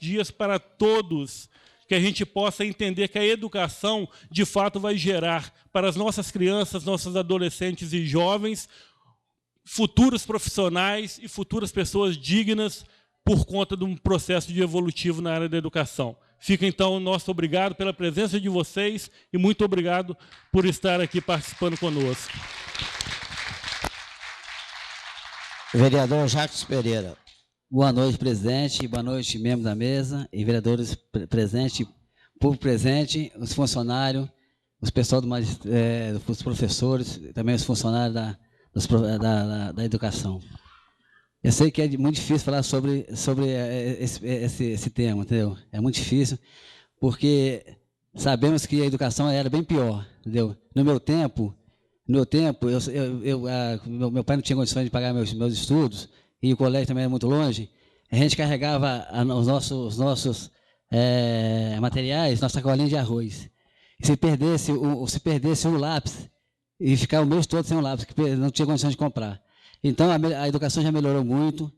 dias para todos, que a gente possa entender que a educação, de fato, vai gerar para as nossas crianças, nossos adolescentes e jovens, futuros profissionais e futuras pessoas dignas por conta de um processo de evolutivo na área da educação. Fica, então, o nosso obrigado pela presença de vocês e muito obrigado por estar aqui participando conosco. Vereador Jacques Pereira. Boa noite, presidente. Boa noite, membros da mesa e vereadores presentes, público presente, os funcionários, os pessoal os professores, também os funcionários da educação. Eu sei que é muito difícil falar sobre esse tema, entendeu? É muito difícil, porque sabemos que a educação era bem pior, entendeu? No meu tempo, meu pai não tinha condições de pagar meus estudos, e o colégio também era muito longe. A gente carregava os nossos materiais, nossa sacolinha de arroz. E se perdesse o lápis, e ficar o mês todo sem um lápis, que não tinha condições de comprar. Então, a educação já melhorou muito,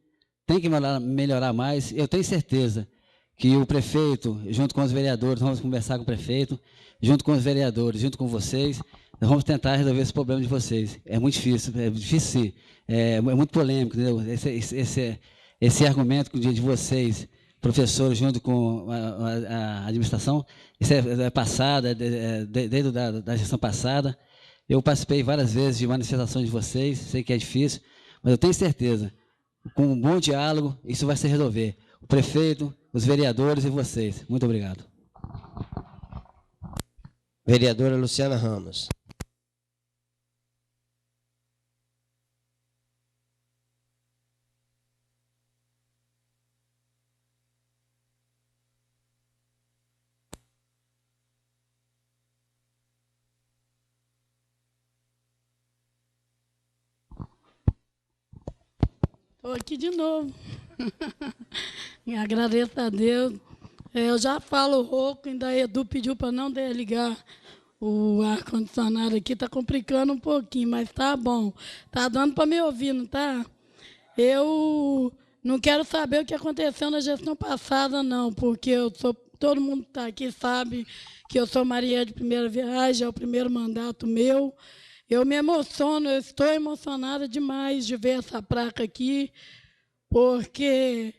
tem que melhorar mais. Eu tenho certeza que o prefeito, junto com os vereadores, vamos conversar com o prefeito, junto com os vereadores, junto com vocês, nós vamos tentar resolver esse problema de vocês. É muito difícil sim. É muito polêmico, entendeu? Esse argumento de vocês, professores, junto com a administração, isso é passado, desde da gestão passada. Eu participei várias vezes de manifestações de vocês, sei que é difícil, mas eu tenho certeza, com um bom diálogo, isso vai se resolver. O prefeito, os vereadores e vocês. Muito obrigado. Vereadora Luciana Ramos. Estou aqui de novo. E agradeço a Deus. Eu já falo rouco, ainda a Edu pediu para não desligar o ar-condicionado aqui. Está complicando um pouquinho, mas tá bom. Tá dando para me ouvir, não tá? Eu não quero saber o que aconteceu na gestão passada, não, porque todo mundo que está aqui sabe que eu sou Maria de primeira viagem, é o primeiro mandato meu. Eu me emociono, eu estou emocionada demais de ver essa placa aqui, porque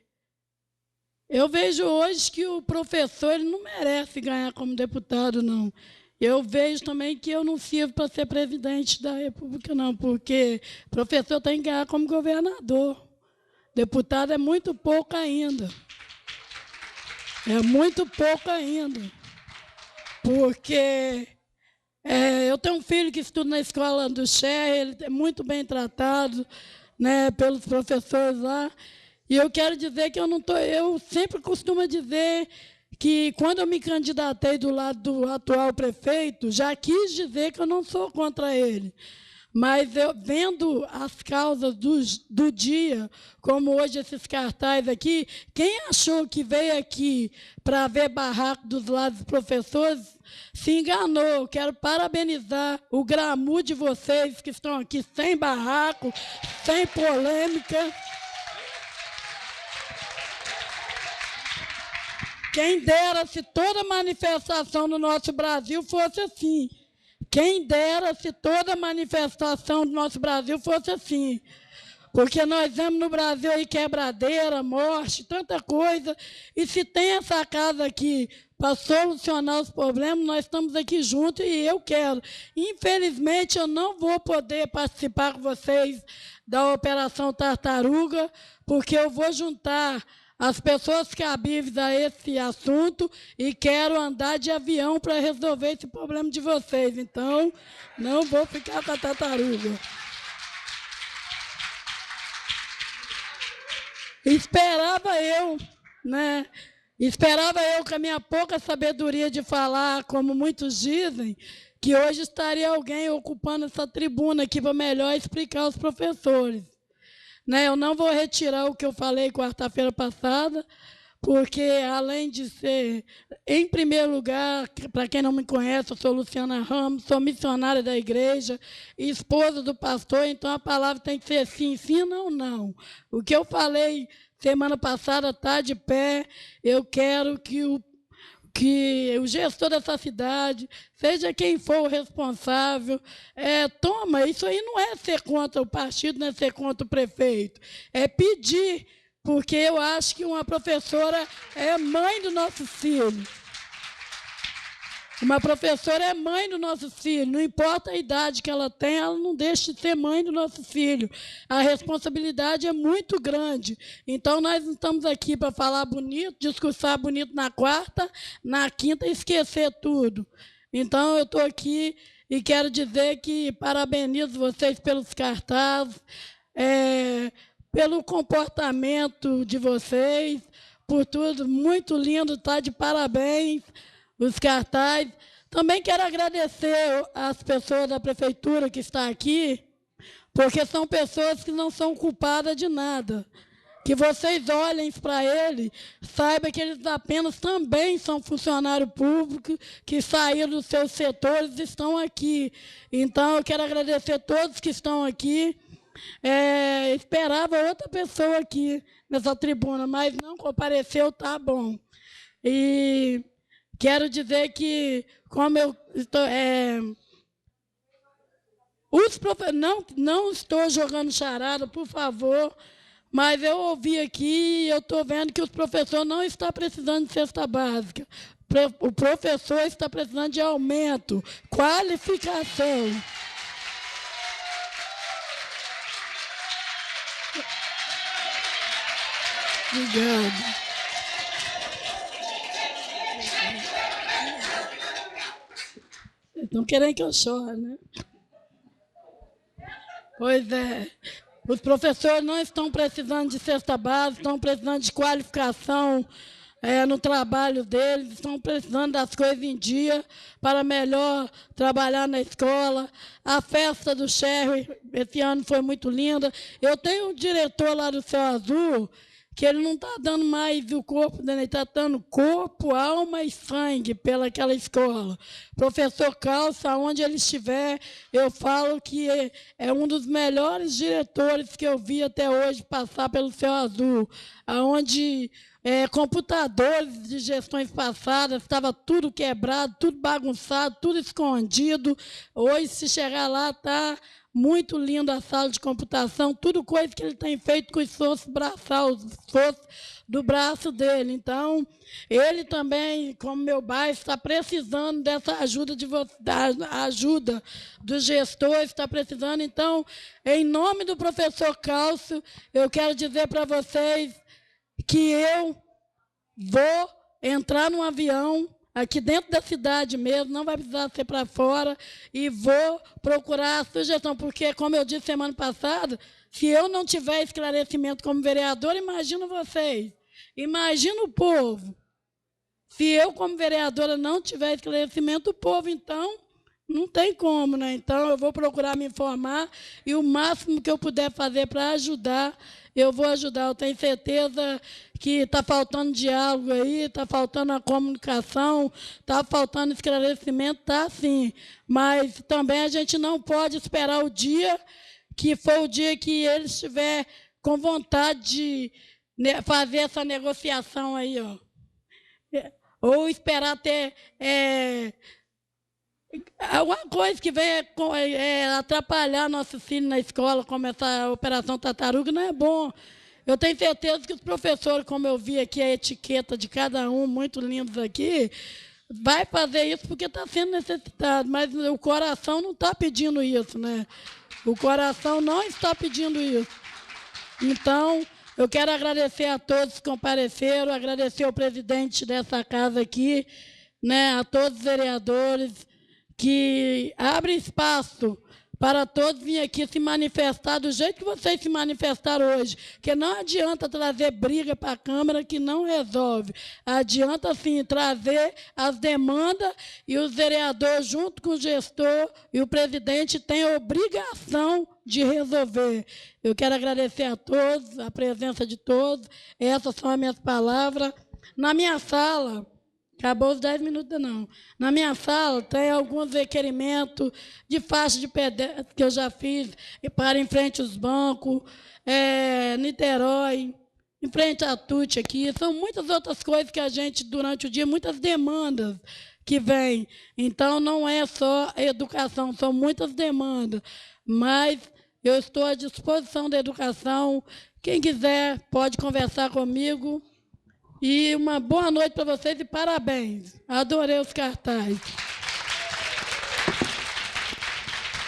eu vejo hoje que o professor ele não merece ganhar como deputado, não. Eu vejo também que eu não sirvo para ser presidente da República, não, porque o professor tem que ganhar como governador. Deputado é muito pouco ainda. É muito pouco ainda. Porque eu tenho um filho que estuda na escola do Cher, ele é muito bem tratado, né, pelos professores lá. E eu quero dizer que eu sempre costumo dizer que quando eu me candidatei do lado do atual prefeito, já quis dizer que eu não sou contra ele. Mas eu vendo as causas do dia, como hoje esses cartazes aqui, quem achou que veio aqui para ver barraco dos lados dos professores, se enganou. Eu quero parabenizar o glamour de vocês que estão aqui sem barraco, sem polêmica. Quem dera se toda manifestação no nosso Brasil fosse assim. Quem dera se toda manifestação do nosso Brasil fosse assim. Porque nós vemos no Brasil aí quebradeira, morte, tanta coisa. E se tem essa casa aqui para solucionar os problemas, nós estamos aqui juntos e eu quero. Infelizmente, eu não vou poder participar com vocês da Operação Tartaruga, porque eu vou juntar as pessoas cabíveis a esse assunto e quero andar de avião para resolver esse problema de vocês. Então, não vou ficar com a tartaruga. Esperava eu com a minha pouca sabedoria de falar, como muitos dizem, que hoje estaria alguém ocupando essa tribuna aqui para melhor explicar aos professores. Eu não vou retirar o que eu falei quarta-feira passada, porque, além de ser, em primeiro lugar, para quem não me conhece, eu sou Luciana Ramos, sou missionária da igreja, esposa do pastor, então a palavra tem que ser sim, sim, não, não. O que eu falei semana passada está de pé. Eu quero que o gestor dessa cidade, seja quem for o responsável, toma, isso aí não é ser contra o partido, não é ser contra o prefeito, é pedir, porque eu acho que uma professora é mãe do nosso filho. Uma professora é mãe do nosso filho, não importa a idade que ela tem, ela não deixa de ser mãe do nosso filho. A responsabilidade é muito grande. Então, nós não estamos aqui para falar bonito, discursar bonito na quarta, na quinta esquecer tudo. Então, eu estou aqui e quero dizer que parabenizo vocês pelos cartazes, pelo comportamento de vocês, por tudo, muito lindo, está de parabéns. Os cartazes. Também quero agradecer às pessoas da prefeitura que estão aqui, porque são pessoas que não são culpadas de nada. Que vocês olhem para eles, saibam que eles apenas também são funcionários públicos, que saíram dos seus setores e estão aqui. Então, eu quero agradecer a todos que estão aqui. Esperava outra pessoa aqui nessa tribuna, mas não compareceu, tá bom. E quero dizer que, como eu estou... não estou jogando charada, por favor, mas eu ouvi aqui e eu estou vendo que os professores não estão precisando de cesta básica. O professor está precisando de aumento, qualificação. Obrigada. Estão querendo que eu chore, né? Pois é. Os professores não estão precisando de cesta básica, estão precisando de qualificação no trabalho deles, estão precisando das coisas em dia para melhor trabalhar na escola. A festa do Sherry, esse ano foi muito linda. Eu tenho um diretor lá do Céu Azul, que ele não está dando mais o corpo dele, ele está dando corpo, alma e sangue pelaquela escola. Professor Calça, onde ele estiver, eu falo que é um dos melhores diretores que eu vi até hoje passar pelo Céu Azul, onde computadores de gestões passadas, estava tudo quebrado, tudo bagunçado, tudo escondido. Hoje, se chegar lá, está muito linda a sala de computação, tudo coisa que ele tem feito com o esforço braçal, o esforço do braço dele. Então, ele também, como meu bairro, está precisando dessa ajuda da ajuda dos gestores, está precisando. Então, em nome do professor Cálcio, eu quero dizer para vocês que eu vou entrar num avião aqui dentro da cidade mesmo, não vai precisar ser para fora, e vou procurar a sugestão, porque, como eu disse semana passada, se eu não tiver esclarecimento como vereador, imagino vocês, imagina o povo. Se eu, como vereadora, não tiver esclarecimento, o povo, então, não tem como, né? Então, eu vou procurar me informar, e o máximo que eu puder fazer para ajudar, eu vou ajudar. Eu tenho certeza que está faltando diálogo aí, está faltando a comunicação, está faltando esclarecimento, está sim. Mas também a gente não pode esperar o dia que for o dia que ele estiver com vontade de fazer essa negociação aí, ó. Ou esperar ter alguma coisa que venha atrapalhar nossos filhos na escola, como essa Operação Tartaruga, não é bom. Eu tenho certeza que os professores, como eu vi aqui a etiqueta de cada um, muito lindos aqui, vai fazer isso porque está sendo necessitado, mas o coração não está pedindo isso, né? O coração não está pedindo isso. Então, eu quero agradecer a todos que compareceram, agradecer ao presidente dessa casa aqui, né, a todos os vereadores, que abrem espaço para todos virem aqui se manifestar do jeito que vocês se manifestaram hoje. Porque não adianta trazer briga para a Câmara que não resolve. Adianta, sim, trazer as demandas e os vereadores, junto com o gestor e o presidente, têm a obrigação de resolver. Eu quero agradecer a todos, a presença de todos. Essas são as minhas palavras. Na minha sala... Acabou os 10 minutos, não. Na minha sala tem alguns requerimentos de faixa de pedestre que eu já fiz para em frente aos bancos, Niterói, em frente à TUT aqui. São muitas outras coisas que a gente, durante o dia, muitas demandas que vêm. Então, não é só educação, são muitas demandas. Mas eu estou à disposição da educação. Quem quiser pode conversar comigo. E uma boa noite para vocês e parabéns. Adorei os cartazes.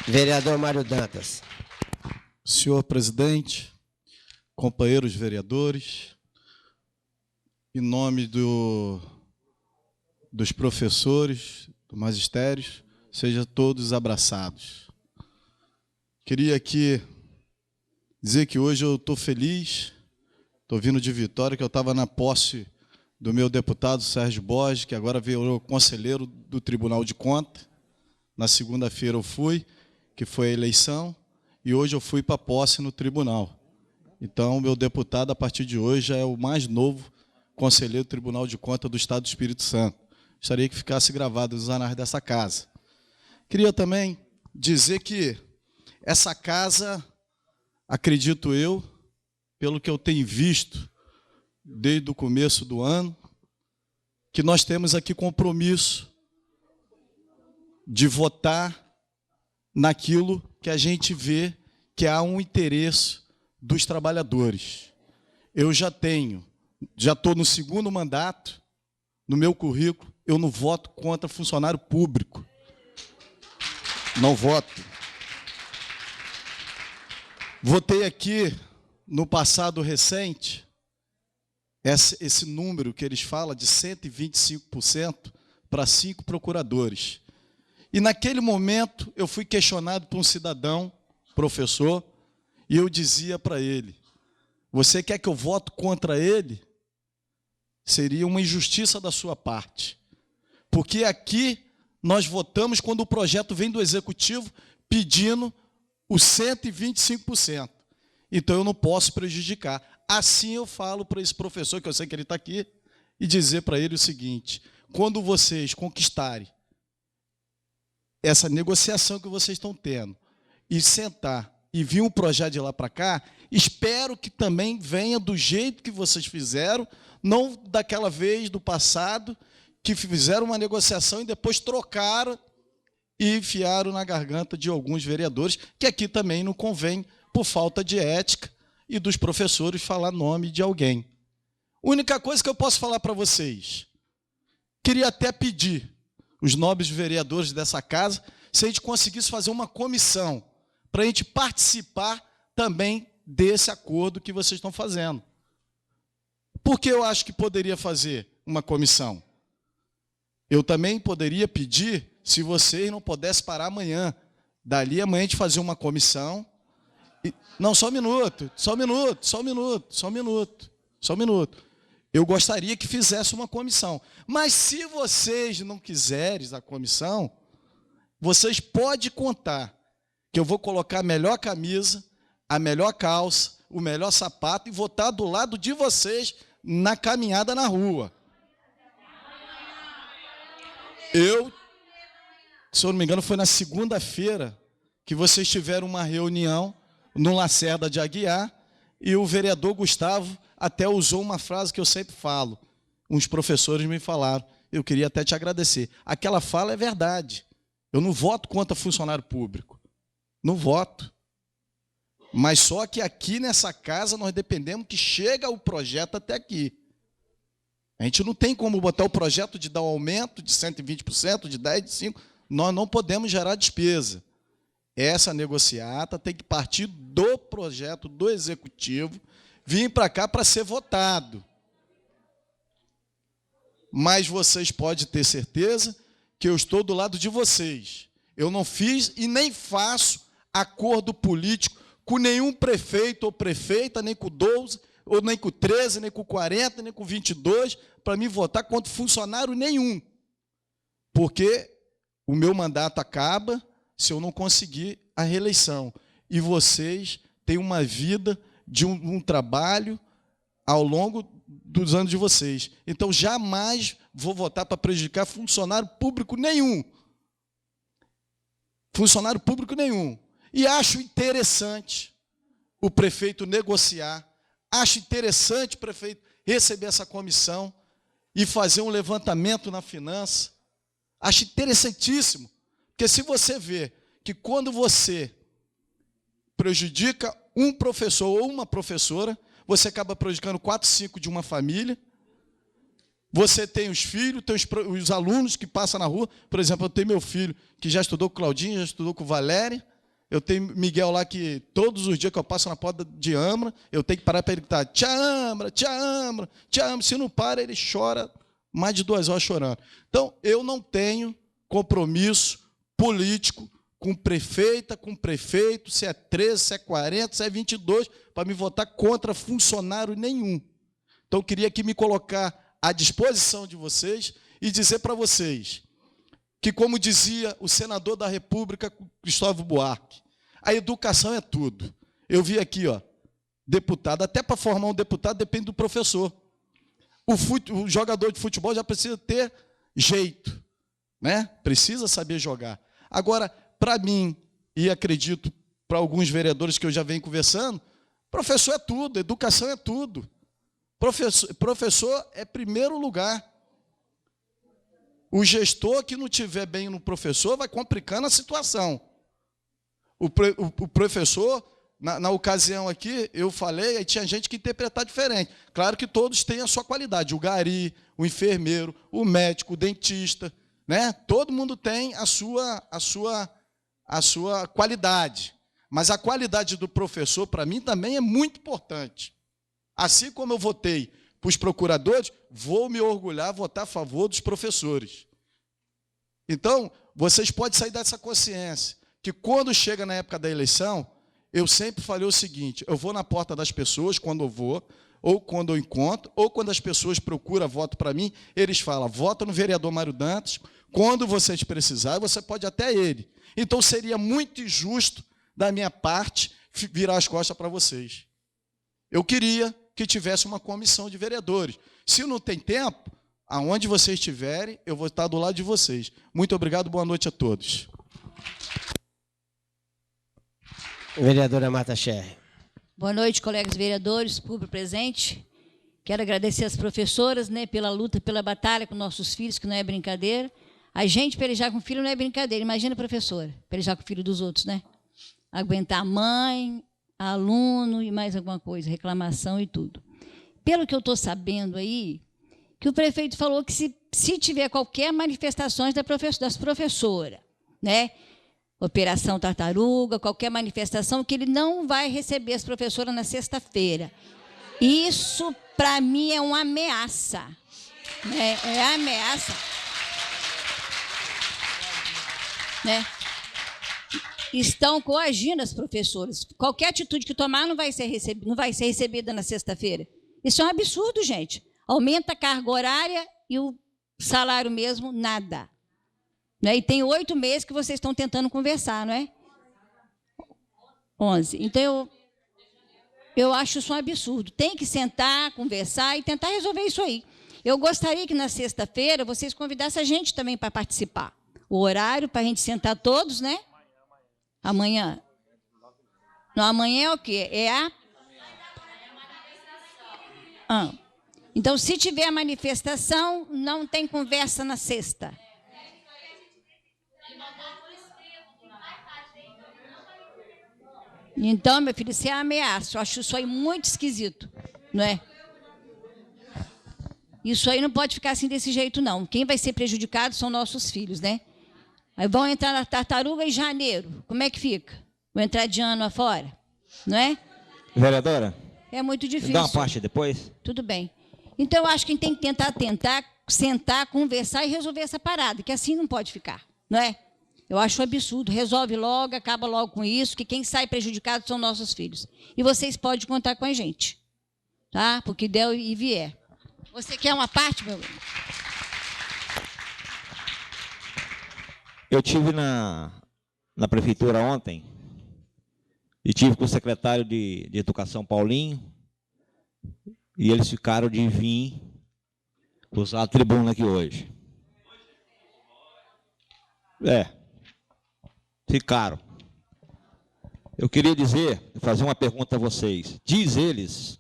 Vereador Mário Dantas. Senhor presidente, companheiros vereadores, em nome dos professores, do magistério, sejam todos abraçados. Queria aqui dizer que hoje eu estou feliz. Estou vindo de Vitória, que eu estava na posse do meu deputado Sérgio Borges, que agora virou conselheiro do Tribunal de Contas. Na segunda-feira eu fui, que foi a eleição, e hoje eu fui para a posse no tribunal. Então, o meu deputado, a partir de hoje, já é o mais novo conselheiro do Tribunal de Contas do Estado do Espírito Santo. Gostaria que ficasse gravado nos anais dessa casa. Queria também dizer que essa casa, acredito eu, pelo que eu tenho visto desde o começo do ano, que nós temos aqui compromisso de votar naquilo que a gente vê que há um interesse dos trabalhadores. Eu já estou no segundo mandato, no meu currículo, eu não voto contra funcionário público. Não voto. Votei aqui, no passado recente, esse número que eles falam de 125% para 5 procuradores. E naquele momento eu fui questionado por um cidadão, professor, e eu dizia para ele: você quer que eu vote contra ele? seria uma injustiça da sua parte. Porque aqui nós votamos quando o projeto vem do Executivo pedindo os 125%. Então eu não posso prejudicar. Assim eu falo para esse professor, que eu sei que ele está aqui, e dizer para ele o seguinte: quando vocês conquistarem essa negociação que vocês estão tendo e sentar e vir um projeto de lá para cá, espero que também venha do jeito que vocês fizeram, não daquela vez do passado, que fizeram uma negociação e depois trocaram e enfiaram na garganta de alguns vereadores, que aqui também não convém, por falta de ética, e dos professores falar nome de alguém. A única coisa que eu posso falar para vocês, queria até pedir os nobres vereadores dessa casa, se a gente conseguisse fazer uma comissão, para a gente participar também desse acordo que vocês estão fazendo. Por que eu acho que poderia fazer uma comissão? Eu também poderia pedir, se vocês não pudessem parar amanhã, dali amanhã a gente fazer uma comissão. Não, só um minuto. Eu gostaria que fizesse uma comissão. Mas se vocês não quiserem a comissão, vocês podem contar que eu vou colocar a melhor camisa, a melhor calça, o melhor sapato e votar do lado de vocês na caminhada na rua. Se eu não me engano, foi na segunda-feira que vocês tiveram uma reunião no Lacerda de Aguiar e o vereador Gustavo até usou uma frase que eu sempre falo. Uns professores me falaram, eu queria até te agradecer. Aquela fala é verdade. Eu não voto contra funcionário público. Não voto. Mas só que aqui nessa casa nós dependemos que chega o projeto até aqui. A gente não tem como botar o projeto de dar um aumento de 120%, de 10%, de 5%. Nós não podemos gerar despesa. Essa negociata tem que partir do projeto do Executivo, vir para cá para ser votado. Mas vocês podem ter certeza que eu estou do lado de vocês. Eu não fiz e nem faço acordo político com nenhum prefeito ou prefeita, nem com 12, ou nem com 13, nem com 40, nem com 22, para me votar contra funcionário nenhum. Porque o meu mandato acaba se eu não conseguir a reeleição. E vocês têm uma vida de um trabalho ao longo dos anos de vocês. Então, jamais vou votar para prejudicar funcionário público nenhum. Funcionário público nenhum. E acho interessante o prefeito negociar, acho interessante o prefeito receber essa comissão e fazer um levantamento na finança. Acho interessantíssimo, porque se você vê que quando você prejudica um professor ou uma professora, você acaba prejudicando 4, 5 de uma família, você tem os filhos, tem os alunos que passam na rua. Por exemplo, eu tenho meu filho que já estudou com o Claudinho, já estudou com o Valéria. Eu tenho Miguel lá que todos os dias que eu passo na porta de Ambra, eu tenho que parar para ele gritar: tia Ambra, tia Ambra, tia Ambra. Se não para, ele chora mais de 2 horas chorando. Então, eu não tenho compromisso político com prefeita, com prefeito, se é 13, se é 40, se é 22, para me votar contra funcionário nenhum. Então, eu queria aqui me colocar à disposição de vocês e dizer para vocês que, como dizia o senador da República, Cristóvão Buarque, a educação é tudo. Eu vi aqui, ó, deputado, até para formar um deputado depende do professor. O jogador de futebol já precisa ter jeito, né? Precisa saber jogar. Agora, para mim, e acredito para alguns vereadores que eu já venho conversando, professor é tudo, educação é tudo. Professor é primeiro lugar. O gestor que não estiver bem no professor vai complicando a situação. O professor, na ocasião aqui, eu falei, aí tinha gente que interpretar diferente. Claro que todos têm a sua qualidade. O gari, o enfermeiro, o médico, o dentista, né? Todo mundo tem a sua qualidade. Mas a qualidade do professor, para mim, também é muito importante. Assim como eu votei para os procuradores, vou me orgulhar, votar a favor dos professores. Então, vocês podem sair dessa consciência, que quando chega na época da eleição, eu sempre falei o seguinte, eu vou na porta das pessoas quando eu vou, ou quando eu encontro, ou quando as pessoas procuram voto para mim, eles falam, vota no vereador Mário Dantas, quando vocês precisarem, você pode até ele. Então, seria muito injusto da minha parte virar as costas para vocês. Eu queria que tivesse uma comissão de vereadores. Se não tem tempo, aonde vocês estiverem, eu vou estar do lado de vocês. Muito obrigado, boa noite a todos. Vereadora Marta Scherrer. Boa noite, colegas vereadores, público presente. Quero agradecer às professoras, né, pela luta, pela batalha com nossos filhos, que não é brincadeira. A gente pelejar com o filho não é brincadeira. Imagina, professora, pelejar com o filho dos outros, né? Aguentar a mãe, aluno e mais alguma coisa, reclamação e tudo. Pelo que eu estou sabendo aí, que o prefeito falou que se tiver qualquer manifestações das professoras, né? Operação Tartaruga, qualquer manifestação, que ele não vai receber as professoras na sexta-feira. Isso, para mim, é uma ameaça. Né? É ameaça. Né? Estão coagindo as professoras. Qualquer atitude que tomar não vai ser recebida na sexta-feira. Isso é um absurdo, gente. Aumenta a carga horária e o salário mesmo, nada. Né? E tem 8 meses que vocês estão tentando conversar, não é? 11. Então, eu acho isso um absurdo. Tem que sentar, conversar e tentar resolver isso aí. Eu gostaria que na sexta-feira vocês convidassem a gente também para participar. O horário para a gente sentar todos, né? Amanhã. Não, amanhã é o quê? É a... Então, se tiver manifestação, não tem conversa na sexta. Então, meu filho, isso é ameaça. Eu acho isso aí muito esquisito, não é? Isso aí não pode ficar assim desse jeito, não. Quem vai ser prejudicado são nossos filhos, né? Aí vão entrar na Tartaruga em janeiro. Como é que fica? Vão entrar de ano afora, não é? Vereadora? É muito difícil. Dá uma parte depois? Tudo bem. Então, eu acho que a gente tem que tentar sentar, conversar e resolver essa parada, que assim não pode ficar, não é? Eu acho um absurdo. Resolve logo, acaba logo com isso, que quem sai prejudicado são nossos filhos. E vocês podem contar com a gente, tá? Porque der e vier. Você quer uma parte, meu amigo? Eu tive na prefeitura ontem e tive com o secretário de Educação, Paulinho, e eles ficaram de vir usar a tribuna aqui hoje. Ficaram. Eu queria fazer uma pergunta a vocês. Diz eles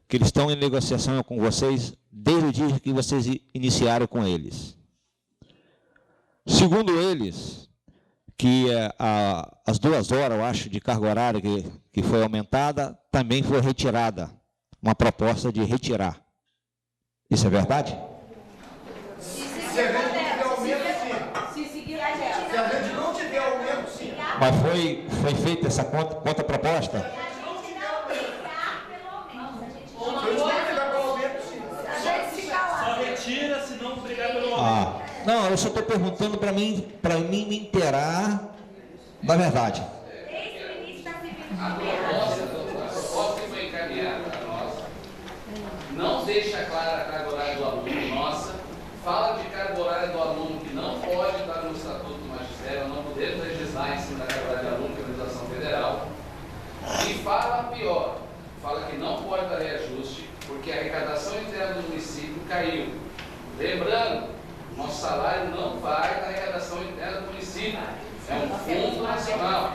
que eles estão em negociação com vocês desde o dia que vocês iniciaram com eles. Segundo eles, que as 2 horas, eu acho, de carga horária que foi aumentada, também foi retirada. Uma proposta de retirar. Isso é verdade? Mas foi feita essa contra-proposta? Só retira se não brigar pelo aumento. Não, eu só estou perguntando para mim me inteirar da verdade. A proposta que foi encaminhada a nós não deixa clara a carga horária do aluno nossa, fala de carga horária do aluno que não pode estar no Estatuto do Magistério, não podemos legislar em cima da carga horária do aluno, que é a legislação federal, e fala pior, fala que não pode dar reajuste, porque a arrecadação interna do município caiu. Lembrando, nosso salário não vai da arrecadação interna do município, é um fundo nacional.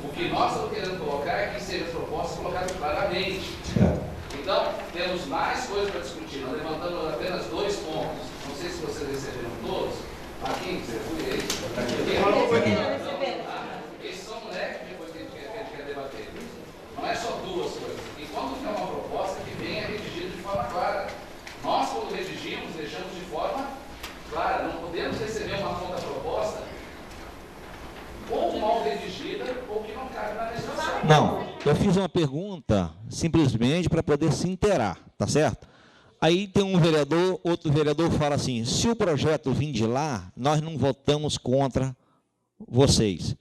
O que nós estamos querendo colocar é que seja proposta colocada claramente. Então, temos mais coisas para discutir. Nós levantamos apenas 2 pontos. Não sei se vocês receberam todos. Aqui, você foi eles. Esses são leques de coisas que a gente quer debater. Não é só 2 coisas. E quando tiver uma proposta que venha redigida de forma clara. Nós, quando redigimos, deixamos de forma clara. Não podemos receber uma contraproposta ou mal redigida, ou que não cabe na legislação. Não, eu fiz uma pergunta simplesmente para poder se inteirar, tá certo? Aí tem um vereador, outro vereador fala assim, se o projeto vir de lá, nós não votamos contra vocês.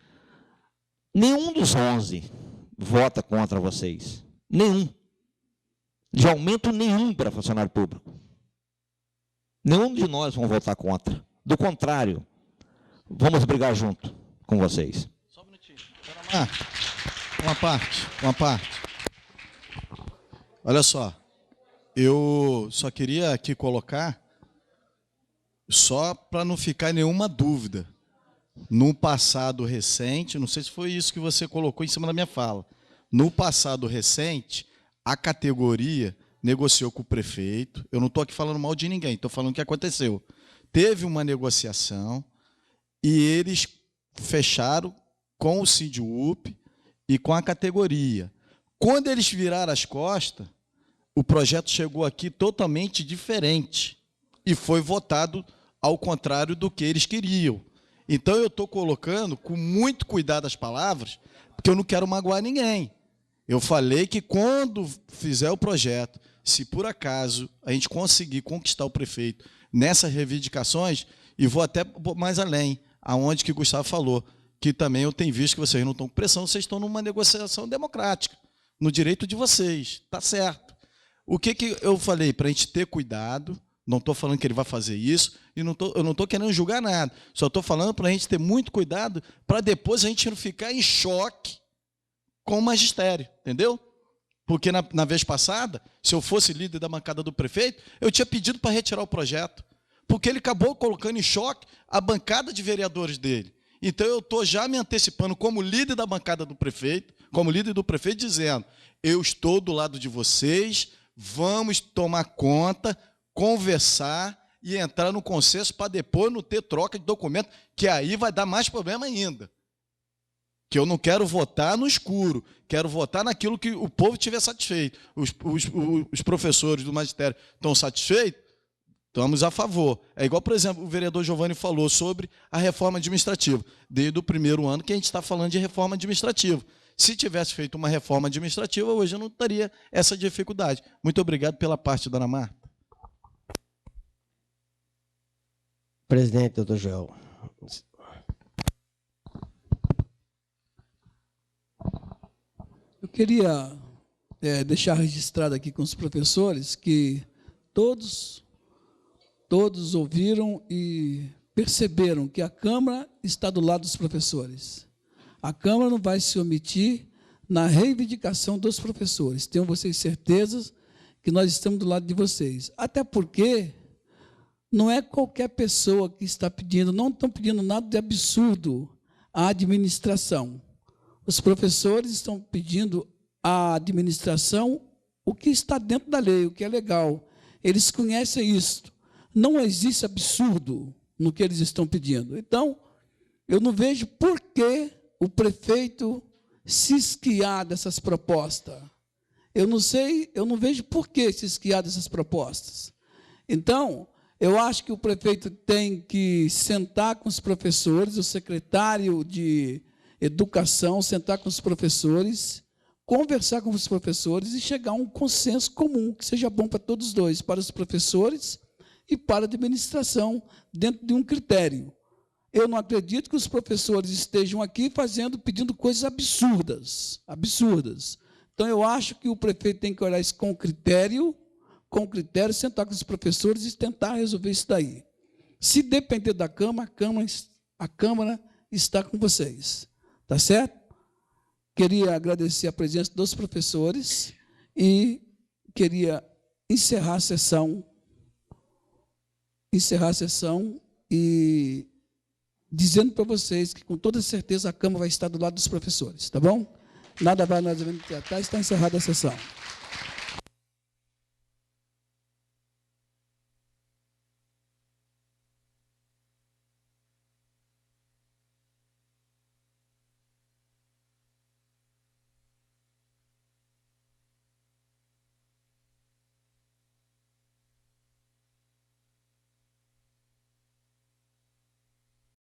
Nenhum dos 11 vota contra vocês. Nenhum. De aumento nenhum para funcionário público. Nenhum de nós vão votar contra. Do contrário, vamos brigar junto com vocês. Só um minutinho. Uma parte. Olha só, eu só queria aqui colocar, só para não ficar nenhuma dúvida, no passado recente, não sei se foi isso que você colocou em cima da minha fala, no passado recente, a categoria negociou com o prefeito, eu não estou aqui falando mal de ninguém, estou falando o que aconteceu. Teve uma negociação e eles fecharam com o SINDIUP e com a categoria. Quando eles viraram as costas, o projeto chegou aqui totalmente diferente e foi votado ao contrário do que eles queriam. Então, eu estou colocando com muito cuidado as palavras, porque eu não quero magoar ninguém. Eu falei que quando fizer o projeto, se por acaso a gente conseguir conquistar o prefeito nessas reivindicações, e vou até mais além, aonde que o Gustavo falou, que também eu tenho visto que vocês não estão com pressão, vocês estão numa negociação democrática, no direito de vocês, está certo. O que eu falei? Para a gente ter cuidado, não estou falando que ele vai fazer isso, e eu não estou querendo julgar nada, só estou falando para a gente ter muito cuidado, para depois a gente não ficar em choque com o magistério, entendeu? Porque na vez passada, se eu fosse líder da bancada do prefeito, eu tinha pedido para retirar o projeto, porque ele acabou colocando em choque a bancada de vereadores dele. Então, eu estou já me antecipando como líder da bancada do prefeito, como líder do prefeito, dizendo, eu estou do lado de vocês, vamos tomar conta, conversar e entrar no consenso para depois não ter troca de documento, que aí vai dar mais problema ainda. Que eu não quero votar no escuro, quero votar naquilo que o povo estiver satisfeito. Os professores do magistério estão satisfeitos? Estamos a favor. É igual, por exemplo, o vereador Giovanni falou sobre a reforma administrativa. Desde o primeiro ano que a gente está falando de reforma administrativa. Se tivesse feito uma reforma administrativa, hoje eu não teria essa dificuldade. Muito obrigado pela parte, dona Marta. Presidente, doutor Joel. Eu queria deixar registrado aqui com os professores que todos ouviram e perceberam que a Câmara está do lado dos professores. A Câmara não vai se omitir na reivindicação dos professores. Tenham vocês certeza que nós estamos do lado de vocês. Até porque não é qualquer pessoa que está pedindo, não estão pedindo nada de absurdo à administração. Os professores estão pedindo à administração o que está dentro da lei, o que é legal. Eles conhecem isso. Não existe absurdo no que eles estão pedindo. Então, eu não vejo por que o prefeito se esquiar dessas propostas. Eu não vejo por que se esquiar dessas propostas. Então, eu acho que o prefeito tem que sentar com os professores, o secretário de Educação, sentar com os professores, conversar com os professores e chegar a um consenso comum, que seja bom para todos os dois, para os professores e para a administração, dentro de um critério. Eu não acredito que os professores estejam aqui pedindo coisas absurdas. Então, eu acho que o prefeito tem que olhar isso com critério, sentar com os professores e tentar resolver isso daí. Se depender da Câmara, a Câmara está com vocês. Tá certo? Queria agradecer a presença dos professores e queria encerrar a sessão e dizendo para vocês que, com toda certeza, a Câmara vai estar do lado dos professores, tá bom? Nada vai nós tratar, está encerrada a sessão.